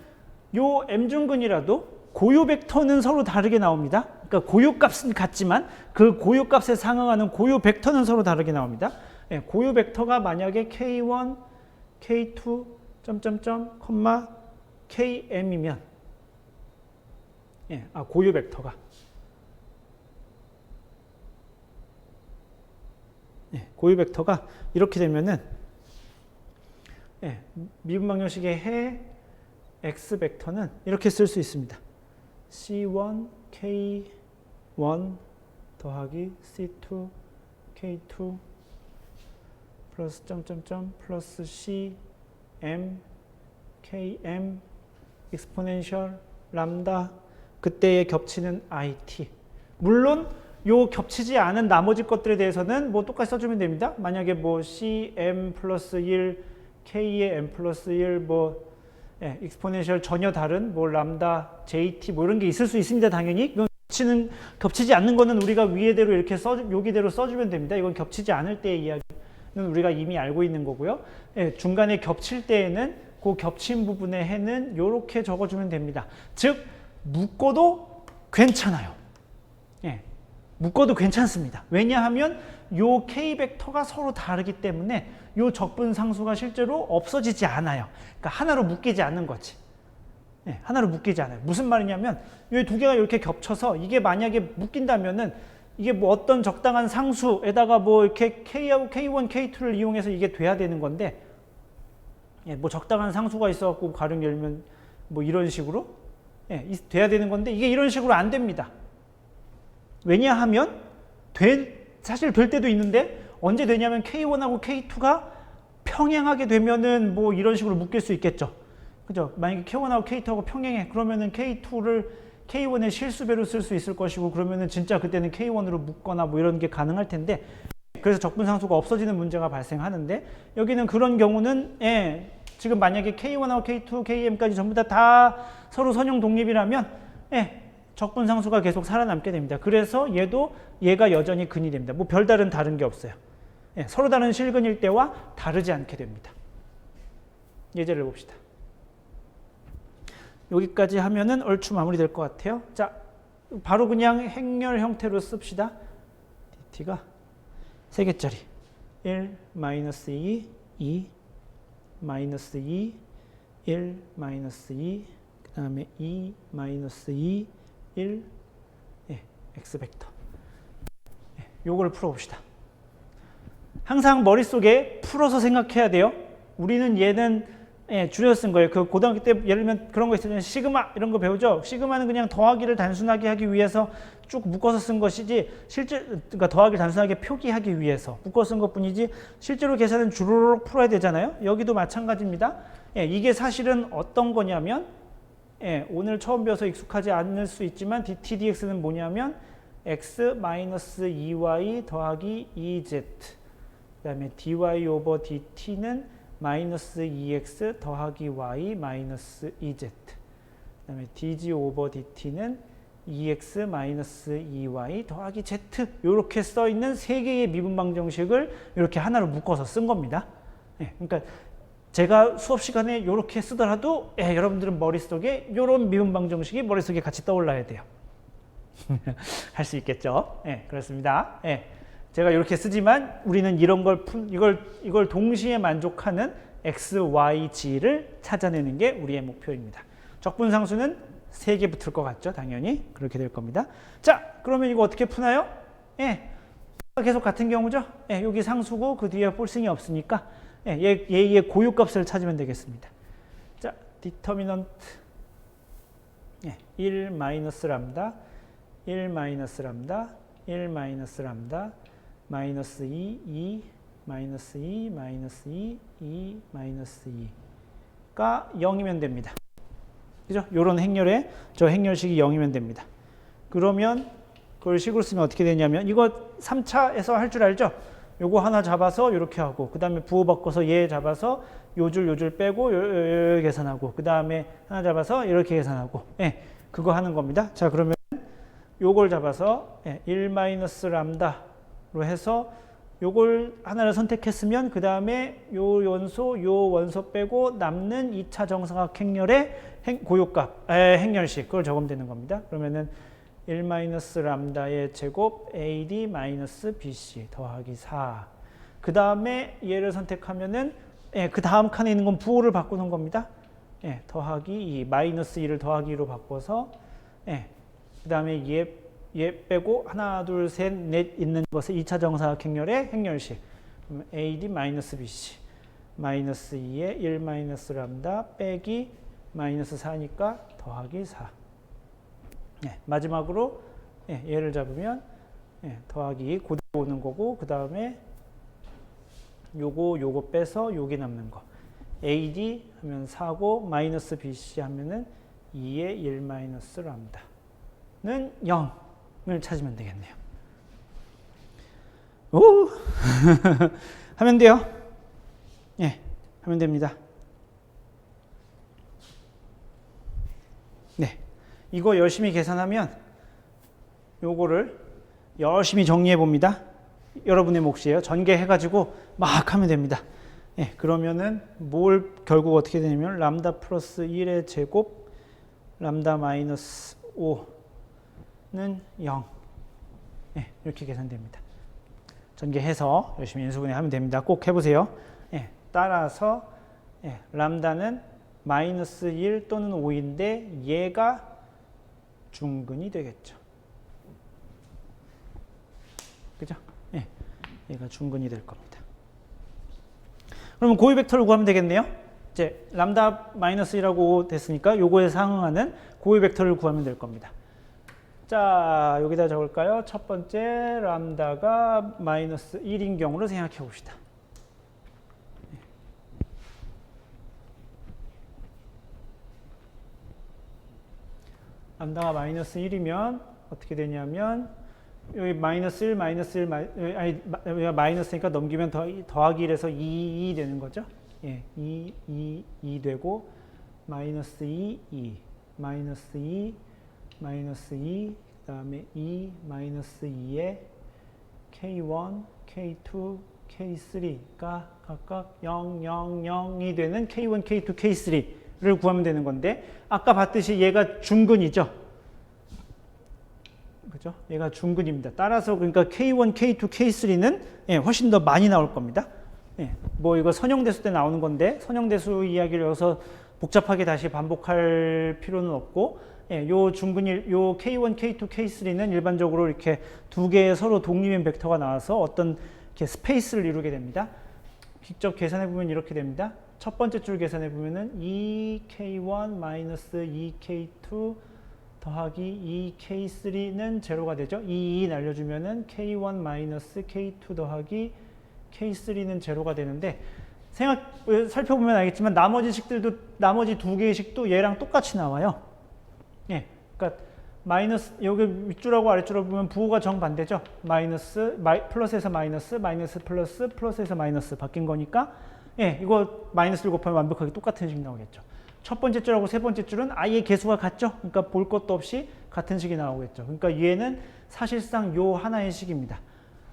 요 m중근이라도 고유 벡터는 서로 다르게 나옵니다. 그러니까 고유값은 같지만 그 고유값에 상응하는 고유 벡터는 서로 다르게 나옵니다. 예, 고유 벡터가 만약에 k1, k2, 점점점, 콤마, km이면, 예, 고유 벡터가, 예, 고유 벡터가 이렇게 되면은, 예, 미분 방정식의 해 x 벡터는 이렇게 쓸 수 있습니다. C1, K1 더하기 C2, K2 플러스 점점점 플러스 C, M, KM 익스포넨셜 람다 그때에 겹치는 IT. 물론 요 겹치지 않은 나머지 것들에 대해서는 뭐 똑같이 써주면 됩니다. 만약에 뭐 CM 플러스 1, K의 M 플러스 1, 뭐 익스포넨셜 전혀 다른 뭐 람다, JT 뭐 이런 게 있을 수 있습니다. 당연히. 이건 겹치지 않는 거는 우리가 위에대로 이렇게 여기대로 써주면 됩니다. 이건 겹치지 않을 때의 이야기는 우리가 이미 알고 있는 거고요. 중간에 겹칠 때에는 그 겹친 부분의 해는 이렇게 적어주면 됩니다. 즉 묶어도 괜찮아요. 묶어도 괜찮습니다. 왜냐하면 요 K 벡터가 서로 다르기 때문에 요 적분상수가 실제로 없어지지 않아요. 그러니까 하나로 묶이지 않는 거지. 하나로 묶이지 않아요. 무슨 말이냐면 이 두 개가 이렇게 겹쳐서 이게 만약에 묶인다면은 이게 뭐 어떤 적당한 상수에다가 뭐 이렇게 K하고 K1, K2를 이용해서 이게 돼야 되는 건데 뭐 적당한 상수가 있어갖고 가령 열면 뭐 이런 식으로 돼야 되는 건데 이게 이런 식으로 안 됩니다. 왜냐하면 사실 될 때도 있는데 언제 되냐면 K1하고 K2가 평행하게 되면은 뭐 이런 식으로 묶일 수 있겠죠. 그죠? 만약에 K1하고 K2하고 평행해. 그러면은 K2를 K1의 실수배로 쓸 수 있을 것이고 그러면은 진짜 그때는 K1으로 묶거나 뭐 이런 게 가능할 텐데 그래서 적분상수가 없어지는 문제가 발생하는데 여기는 그런 경우는 지금 만약에 K1하고 K2, KM까지 전부 다 서로 선형 독립이라면 적분상수가 계속 살아남게 됩니다. 그래서 얘가 여전히 근이 됩니다. 뭐 별다른 다른 게 없어요. 서로 다른 실근일 때와 다르지 않게 됩니다. 예제를 봅시다. 여기까지 하면은 얼추 마무리될 것 같아요. 자, 바로 그냥 행렬 형태로 씁시다. dt가 3개짜리 1, 마이너스 2, 2, 마이너스 2, 1, 마이너스 2, 그 다음에 2, 마이너스 2, 1, x 벡터. 요걸 풀어봅시다. 항상 머릿속에 풀어서 생각해야 돼요. 우리는 얘는 줄여서 쓴 거예요. 그 고등학교 때 예를 들면 그런 거 있잖아요. 시그마 이런 거 배우죠. 시그마는 그냥 더하기를 단순하게 하기 위해서 쭉 묶어서 쓴 것이지 그러니까 더하기를 단순하게 표기하기 위해서 묶어 쓴 것뿐이지 실제로 계산은 주르륵 풀어야 되잖아요. 여기도 마찬가지입니다. 이게 사실은 어떤 거냐면 오늘 처음 배워서 익숙하지 않을 수 있지만 dt dx는 뭐냐면 x-2y 더하기 2z 그 다음에 dy 오버 dt는 마이너스 2x 더하기 y 마이너스 2z 그 다음에 dg 오버 dt는 2x 마이너스 2y 더하기 z 이렇게 써있는 세 개의 미분방정식을 이렇게 하나로 묶어서 쓴 겁니다. 그러니까 제가 수업 시간에 이렇게 쓰더라도 여러분들은 머릿속에 이런 미분방정식이 머릿속에 같이 떠올라야 돼요. 할 수 있겠죠? 그렇습니다. 제가 이렇게 쓰지만 우리는 이런 이걸 동시에 만족하는 x, y, g를 찾아내는 게 우리의 목표입니다. 적분상수는 3개 붙을 것 같죠? 당연히 그렇게 될 겁니다. 자, 그러면 이거 어떻게 푸나요? 계속 같은 경우죠? 여기 상수고 그 뒤에 폴싱이 없으니까 얘의 고유값을 찾으면 되겠습니다. 자, 디터미넌트 1 마이너스 람다 1 마이너스 람다 1 마이너스 람다 마이너스 2, 2, 마이너스 2, 마이너스 2, 2, 마이너스 2가 0이면 됩니다. 그죠? 요런 행렬에 저 행렬식이 0이면 됩니다. 그러면 그걸 식으로 쓰면 어떻게 되냐면 이거 3차에서 할 줄 알죠? 요거 하나 잡아서 이렇게 하고 그 다음에 부호 바꿔서 얘 잡아서 요 줄 빼고 요 계산하고 그 다음에 하나 잡아서 이렇게 계산하고 그거 하는 겁니다. 자, 그러면 요걸 잡아서 1 마이너스 람다 로 해서 요걸 하나를 선택했으면 그 다음에 요 원소 빼고 남는 2차 정사각 행렬의 고유값, 행렬식 그걸 적으면 되는 겁니다. 그러면은 1 마이너스 람다의 제곱 AD 마이너스 BC 더하기 4. 그 다음에 얘를 선택하면은 그 다음 칸에 있는 건 부호를 바꾸는 겁니다. 더하기 2, 마이너스 2를 더하기 2로 바꿔서 그 다음에 얘 빼고 하나, 둘, 셋, 넷 있는 것을 2차 정사각 행렬의 행렬식. AD 마이너스 BC 마이너스 2에 1 마이너스 람다 빼기 마이너스 4니까 더하기 4. 마지막으로 얘를 잡으면 더하기 2 고대 오는 거고 그 다음에 요거 빼서 여기 남는 거. AD 하면 4고 마이너스 BC 하면은 2에 1 마이너스 람다. 0을 찾으면 되겠네요. 오! 하면 돼요. 예, 하면 됩니다. 네, 이거 열심히 계산하면 요거를 열심히 정리해 봅니다. 여러분의 몫이에요. 전개해가지고 막 하면 됩니다. 예, 그러면은 뭘 결국 어떻게 되냐면 람다 플러스 1의 제곱 람다 마이너스 5는 0. 예, 이렇게 계산됩니다. 전개해서 열심히 인수분해 하면 됩니다. 꼭 해보세요. 예, 따라서 예, 람다는 마이너스 1 또는 5인데 얘가 중근이 되겠죠. 그죠? 예, 얘가 중근이 될 겁니다. 그러면 고유 벡터를 구하면 되겠네요. 이제 람다 마이너스 1하고 됐으니까 요거에 상응하는 고유 벡터를 구하면 될 겁니다. 자, 여기다 적을까요? 첫 번째 람다가 마이너스 1인 경우로 생각해 봅시다. 람다가 마이너스 1이면 어떻게 되냐면 여기 마이너스 1, 마이너스 1, 아니 마이너스니까 넘기면 더하기 1에서 2 되는 거죠. 예, 2 되고 마이너스 2, 마이너스 2, 마이너스 2, 그 다음에 2, 마이너스 2에 K1, K2, K3가 각각 0, 0, 0이 되는 K1, K2, K3를 구하면 되는 건데 아까 봤듯이 얘가 중근이죠. 그죠? 얘가 중근입니다. 따라서 그러니까 K1, K2, K3는 예, 훨씬 더 많이 나올 겁니다. 예, 뭐 이거 선형대수 때 나오는 건데 선형대수 이야기를 여기서 복잡하게 다시 반복할 필요는 없고 예, 요 중근일 요 K1, K2, K3는 일반적으로 이렇게 두 개의 서로 독립인 벡터가 나와서 어떤 이렇게 스페이스를 이루게 됩니다. 직접 계산해 보면 이렇게 됩니다. 첫 번째 줄 계산해 보면은 2K1 마이너스 2K2 더하기 2K3는 제로가 되죠. 2 날려주면은 K1 마이너스 K2 더하기 K3는 제로가 되는데 살펴보면 알겠지만 나머지 식들도 나머지 두 개의 식도 얘랑 똑같이 나와요. 예, 그러니까 마이너스 여기 윗줄하고 아랫줄을 보면 부호가 정반대죠. 플러스에서 마이너스, 마이너스 플러스, 플러스에서 마이너스 바뀐 거니까 예, 이거 마이너스를 곱하면 완벽하게 똑같은 식 나오겠죠. 첫 번째 줄하고 세 번째 줄은 아예 개수가 같죠. 그러니까 볼 것도 없이 같은 식이 나오겠죠. 그러니까 얘는 사실상 요 하나의 식입니다.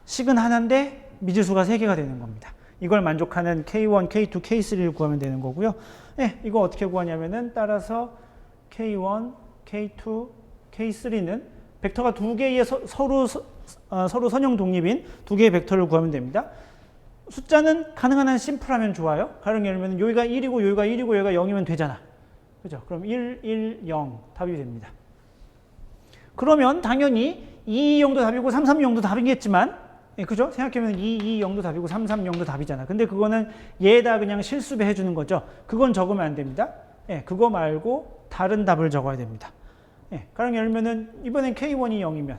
식은 하나인데 미지수가 3개가 되는 겁니다. 이걸 만족하는 K1, K2, K3를 구하면 되는 거고요. 네, 이거 어떻게 구하냐면은 따라서 K1, K2, K3는 벡터가 두 개의 서로 선형 독립인 두 개의 벡터를 구하면 됩니다. 숫자는 가능한 한 심플하면 좋아요. 가령 예를 들면 여기가 1이고 여기가 1이고 여기가 0이면 되잖아. 그죠? 그럼 1, 1, 0 답이 됩니다. 그러면 당연히 2, 2, 0도 답이고 3, 3, 0도 답이겠지만 예, 그죠? 생각해보면 2, 2, 0도 답이고 3, 3, 0도 답이잖아. 근데 그거는 얘에다 그냥 실수배 해주는 거죠. 그건 적으면 안 됩니다. 예, 그거 말고 다른 답을 적어야 됩니다. 예, 가령 예를 들면 이번엔 K1이 0이면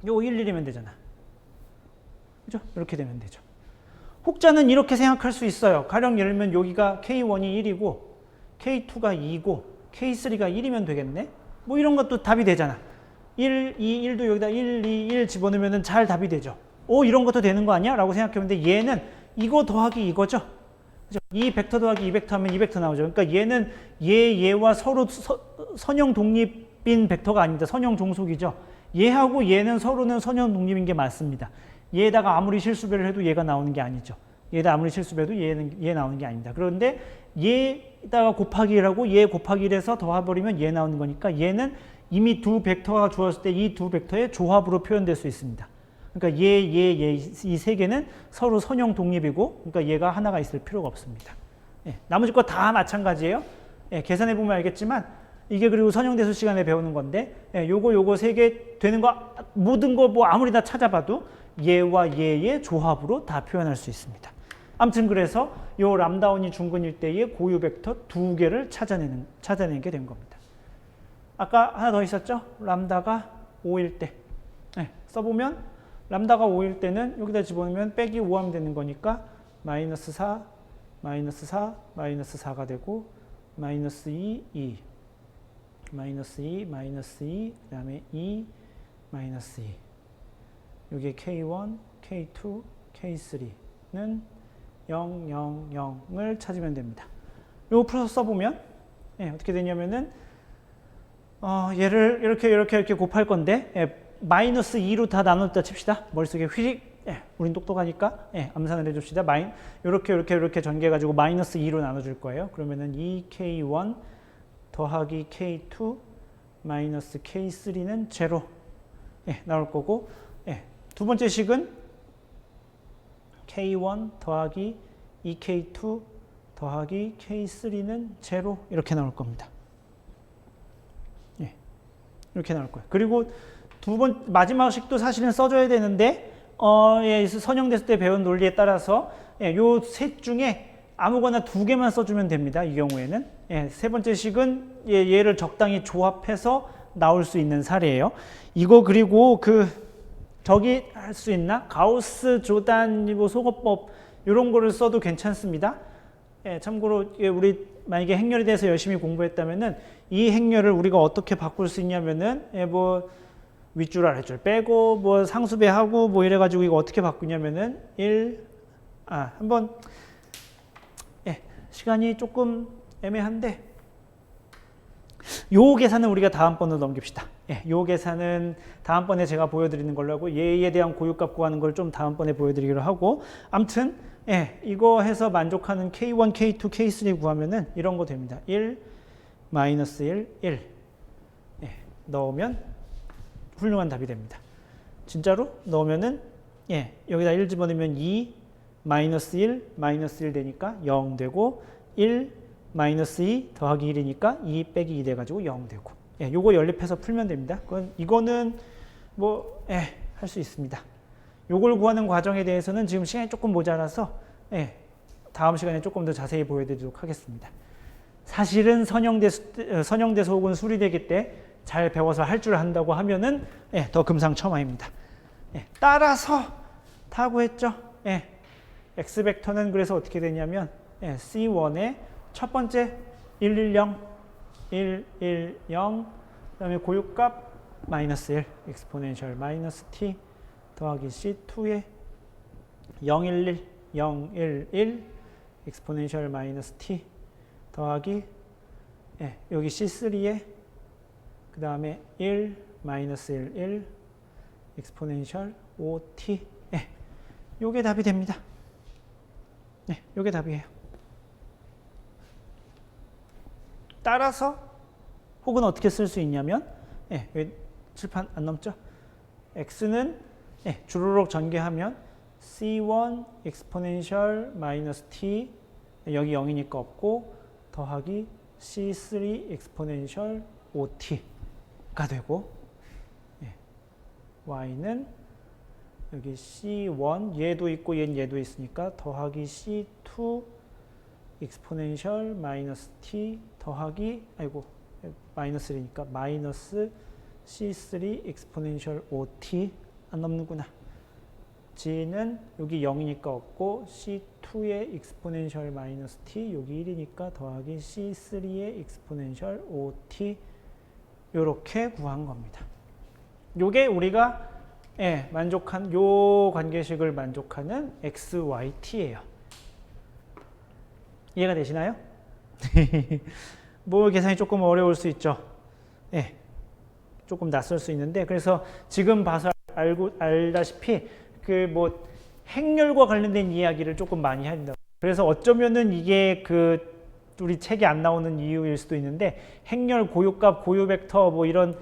요 1, 1이면 되잖아. 그죠? 이렇게 되면 되죠. 혹자는 이렇게 생각할 수 있어요. 가령 예를 들면 여기가 K1이 1이고 K2가 2고 K3가 1이면 되겠네. 뭐 이런 것도 답이 되잖아. 1, 2, 1도 여기다 1, 2, 1 집어넣으면 잘 답이 되죠. 오, 이런 것도 되는 거 아니야? 라고 생각해보는데 얘는 이거 더하기 이거죠. 그죠? 이 벡터 더하기 이 벡터 하면 이 벡터 나오죠. 그러니까 얘는 얘와 서로 선형 독립인 벡터가 아닙니다. 선형 종속이죠. 얘하고 얘는 서로는 선형 독립인 게 맞습니다. 얘에다가 아무리 실수배를 해도 얘가 나오는 게 아니죠. 얘에다 아무리 실수배도 얘 나오는 게 아닙니다. 그런데 얘에다가 곱하기 1하고 얘 곱하기 1해서 더해버리면 얘 나오는 거니까 얘는 이미 두 벡터가 주어졌을 때 이 두 벡터의 조합으로 표현될 수 있습니다. 그러니까 얘 이 세 개는 서로 선형 독립이고 그러니까 얘가 하나가 있을 필요가 없습니다. 예, 나머지 거 다 마찬가지예요. 예, 계산해 보면 알겠지만 이게 그리고 선형대수 시간에 배우는 건데 예, 요거 세 개 되는 거 모든 거 뭐 아무리 다 찾아봐도 얘와 얘의 조합으로 다 표현할 수 있습니다. 아무튼 그래서 요 람다원이 중근일 때의 고유 벡터 두 개를 찾아내게 된 겁니다. 아까 하나 더 있었죠? 람다가 5일 때. 네, 써보면 람다가 5일 때는 여기다 집어넣으면 빼기 5 하면 되는 거니까 마이너스 4, 마이너스 4, 마이너스 4가 되고 마이너스 2, 2. 마이너스 2, 마이너스 2, 그 다음에 2, 마이너스 2. 여기에 K1, K2, K3는 0, 0, 0을 찾으면 됩니다. 요거 풀어서 써보면 어떻게 되냐면은 얘를 이렇게 곱할 건데 마이너스 2로 다 나눴다 칩시다. 머릿속에 휘릭 우린 똑똑하니까 암산을 해줍시다. 이렇게 전개해가지고 마이너스 2로 나눠줄 거예요. 그러면은 2K1 더하기 K2 마이너스 K3는 제로 나올 거고 두 번째 식은 K1 더하기 2K2 더하기 K3는 제로 이렇게 나올 겁니다. 이렇게 나올 거예요. 그리고 마지막 식도 사실은 써줘야 되는데 선형됐을 때 배운 논리에 따라서 요 셋 중에 아무거나 두 개만 써주면 됩니다. 이 경우에는 세 번째 식은 얘를 적당히 조합해서 나올 수 있는 사례예요. 이거 그리고 저기 할 수 있나? 가우스 조단 소거법 이런 거를 써도 괜찮습니다. 참고로 우리 만약에 행렬에 대해서 열심히 공부했다면은 이 행렬을 우리가 어떻게 바꿀 수 있냐면은 뭐 윗줄 아랫줄 빼고 뭐 상수배하고 뭐 이래가지고 이거 어떻게 바꾸냐면은 한번 시간이 조금 애매한데 요 계산은 우리가 다음번으로 넘깁시다. 요 계산은 다음번에 제가 보여드리는 걸로 하고 얘에 대한 고유값 구하는 걸 좀 다음번에 보여드리기로 하고 아무튼 이거 해서 만족하는 K1, K2, K3 구하면은 이런 거 됩니다. 1, 마이너스 1, 1 넣으면 훌륭한 답이 됩니다. 진짜로 넣으면은 여기다 1 집어넣으면 2, 마이너스 1, 마이너스 1 되니까 0 되고 1, 마이너스 2 더하기 1이니까 2 빼기 2 돼가지고 0 되고 요거 연립해서 풀면 됩니다. 이거는 뭐 할 수 있습니다. 요걸 구하는 과정에 대해서는 지금 시간이 조금 모자라서 다음 시간에 조금 더 자세히 보여드리도록 하겠습니다. 사실은 선형대소 혹은 수리대기 때 잘 배워서 할 줄 안다고 하면은 더 금상첨화입니다. 따라서 다 구했죠. X벡터는 그래서 어떻게 되냐면 C1의 첫 번째 110, 110, 그 다음에 고유값 마이너스 1, exponential 마이너스 t 더하기 C2의 011, 011, exponential 마이너스 t 더하기 여기 C3의 그 다음에 1, 마이너스 1, 1, exponential 5t 요게 답이 됩니다. 요게 답이에요. 따라서 혹은 어떻게 쓸 수 있냐면 여기 칠판 안 넘죠? x는 주르륵 전개하면 c1 exponential 마이너스 t 여기 0이니까 없고 더하기 c3 exponential 5t가 되고 y는 여기 c1 얘도 있고 얘도 있으니까 더하기 c2 exponential 마이너스 t 더하기 마이너스 1이니까 마이너스 c3 exponential 5t 안 넘는구나. g는 여기 0이니까 없고 c2의 exponential 마이너스 t 여기 1이니까 더하기 c3의 exponential 5t 요렇게 구한 겁니다. 요게 우리가 만족한 요 관계식을 만족하는 XYT예요. 이해가 되시나요? 뭐 계산이 조금 어려울 수 있죠. 조금 낯설 수 있는데 그래서 지금 봐서 알다시피 뭐 행렬과 관련된 이야기를 조금 많이 한다. 그래서 어쩌면은 이게 우리 책에 안 나오는 이유일 수도 있는데 행렬, 고유값, 고유벡터 뭐 이런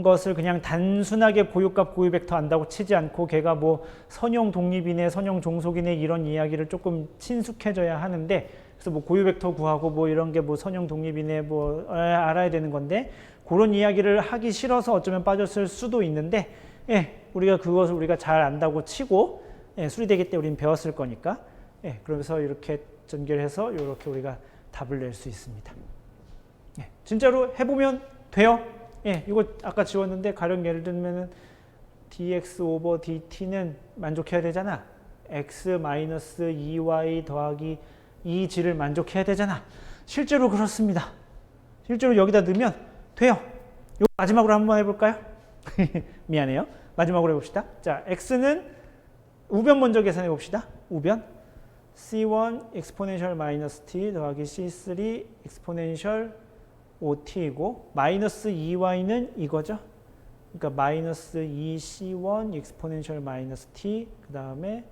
것을 그냥 단순하게 고유값, 고유벡터 안다고 치지 않고 걔가 뭐 선형 독립이네, 선형 종속이네 이런 이야기를 조금 친숙해져야 하는데 그래서 뭐 고유벡터 구하고 뭐 이런 게 뭐 선형 독립이네 뭐 알아야 되는 건데 그런 이야기를 하기 싫어서 어쩌면 빠졌을 수도 있는데 우리가 그것을 우리가 잘 안다고 치고 수리대기 때 우리는 배웠을 거니까 그러면서 이렇게 전개해서 이렇게 우리가 답을 낼 수 있습니다. 진짜로 해보면 돼요. 이거 아까 지웠는데 가령 예를 들면은 dx 오버 dt는 만족해야 되잖아. x 마이너스 2y 더하기 2g를 만족해야 되잖아. 실제로 그렇습니다. 실제로 여기다 넣으면 돼요. 요 마지막으로 한번 해볼까요? 미안해요. 마지막으로 해봅시다. 자, x는 우변 먼저 계산해 봅시다. 우변 c1 exponential 마이너스 t 더하기 c3 exponential 5t이고 마이너스 2y는 이거죠. 그러니까 마이너스 2c1 exponential 마이너스 t 그 다음에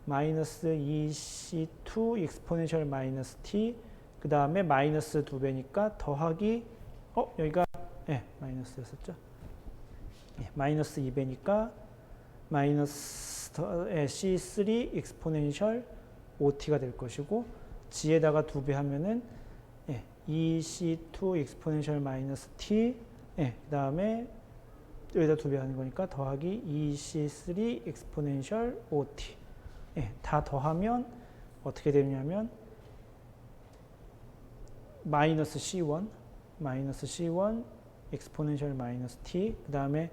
마이너스 2c2 exponential 마이너스 t 그 다음에 마이너스 2배니까 더하기 여기가 마이너스였었죠. 마이너스 2배니까 마이너스 c3 exponential 5t가 될 것이고 g에다가 2배 하면은 2c2 exponential 마이너스 t 그 다음에 여기다 2배 하는 거니까 더하기 2c3 exponential 5t 다 더하면 어떻게 되냐면 마이너스 c1 exponential 마이너스 t 그 다음에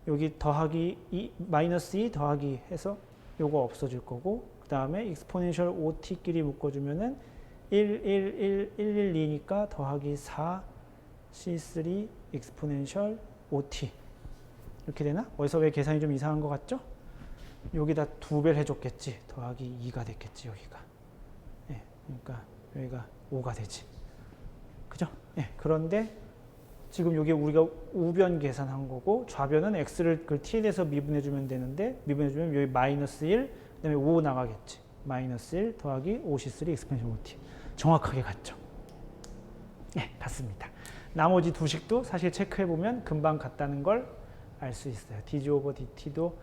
여기 더하기 마이너스 2 더하기 해서 요거 없어질 거고 그 다음에 exponential 5t끼리 묶어주면은 112니까 더하기 4 c3 exponential 5t 이렇게 되나? 어디서 왜 계산이 좀 이상한 것 같죠? 여기다 2배를 해줬겠지. 더하기 2가 됐겠지 여기가. 그러니까 여기가 5가 되지. 그죠? 그런데 지금 여기 우리가 우변 계산한 거고 좌변은 x를 그 t에 대해서 미분해주면 되는데 미분해주면 여기 마이너스 1 그다음에 5 나가겠지. 마이너스 1 더하기 5c3 exponential 5t 정확하게 같죠? 같습니다. 나머지 두 식도 사실 체크해보면 금방 같다는 걸 알 수 있어요. dg 오버 dt도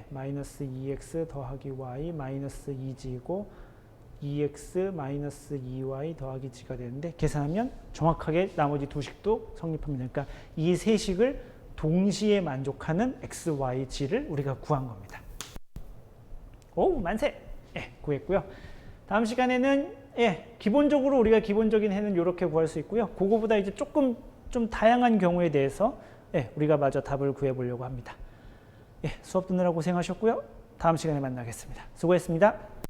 마이너스 2x 더하기 y 마이너스 2g이고 2x 마이너스 2y 더하기 g가 되는데 계산하면 정확하게 나머지 두 식도 성립합니다. 그러니까 이 세 식을 동시에 만족하는 x, y, g를 우리가 구한 겁니다. 오, 만세! 구했고요. 다음 시간에는 기본적으로 우리가 기본적인 해는 이렇게 구할 수 있고요. 그거보다 이제 조금 좀 다양한 경우에 대해서 우리가 마저 답을 구해보려고 합니다. 수업 듣느라 고생하셨고요. 다음 시간에 만나겠습니다. 수고했습니다.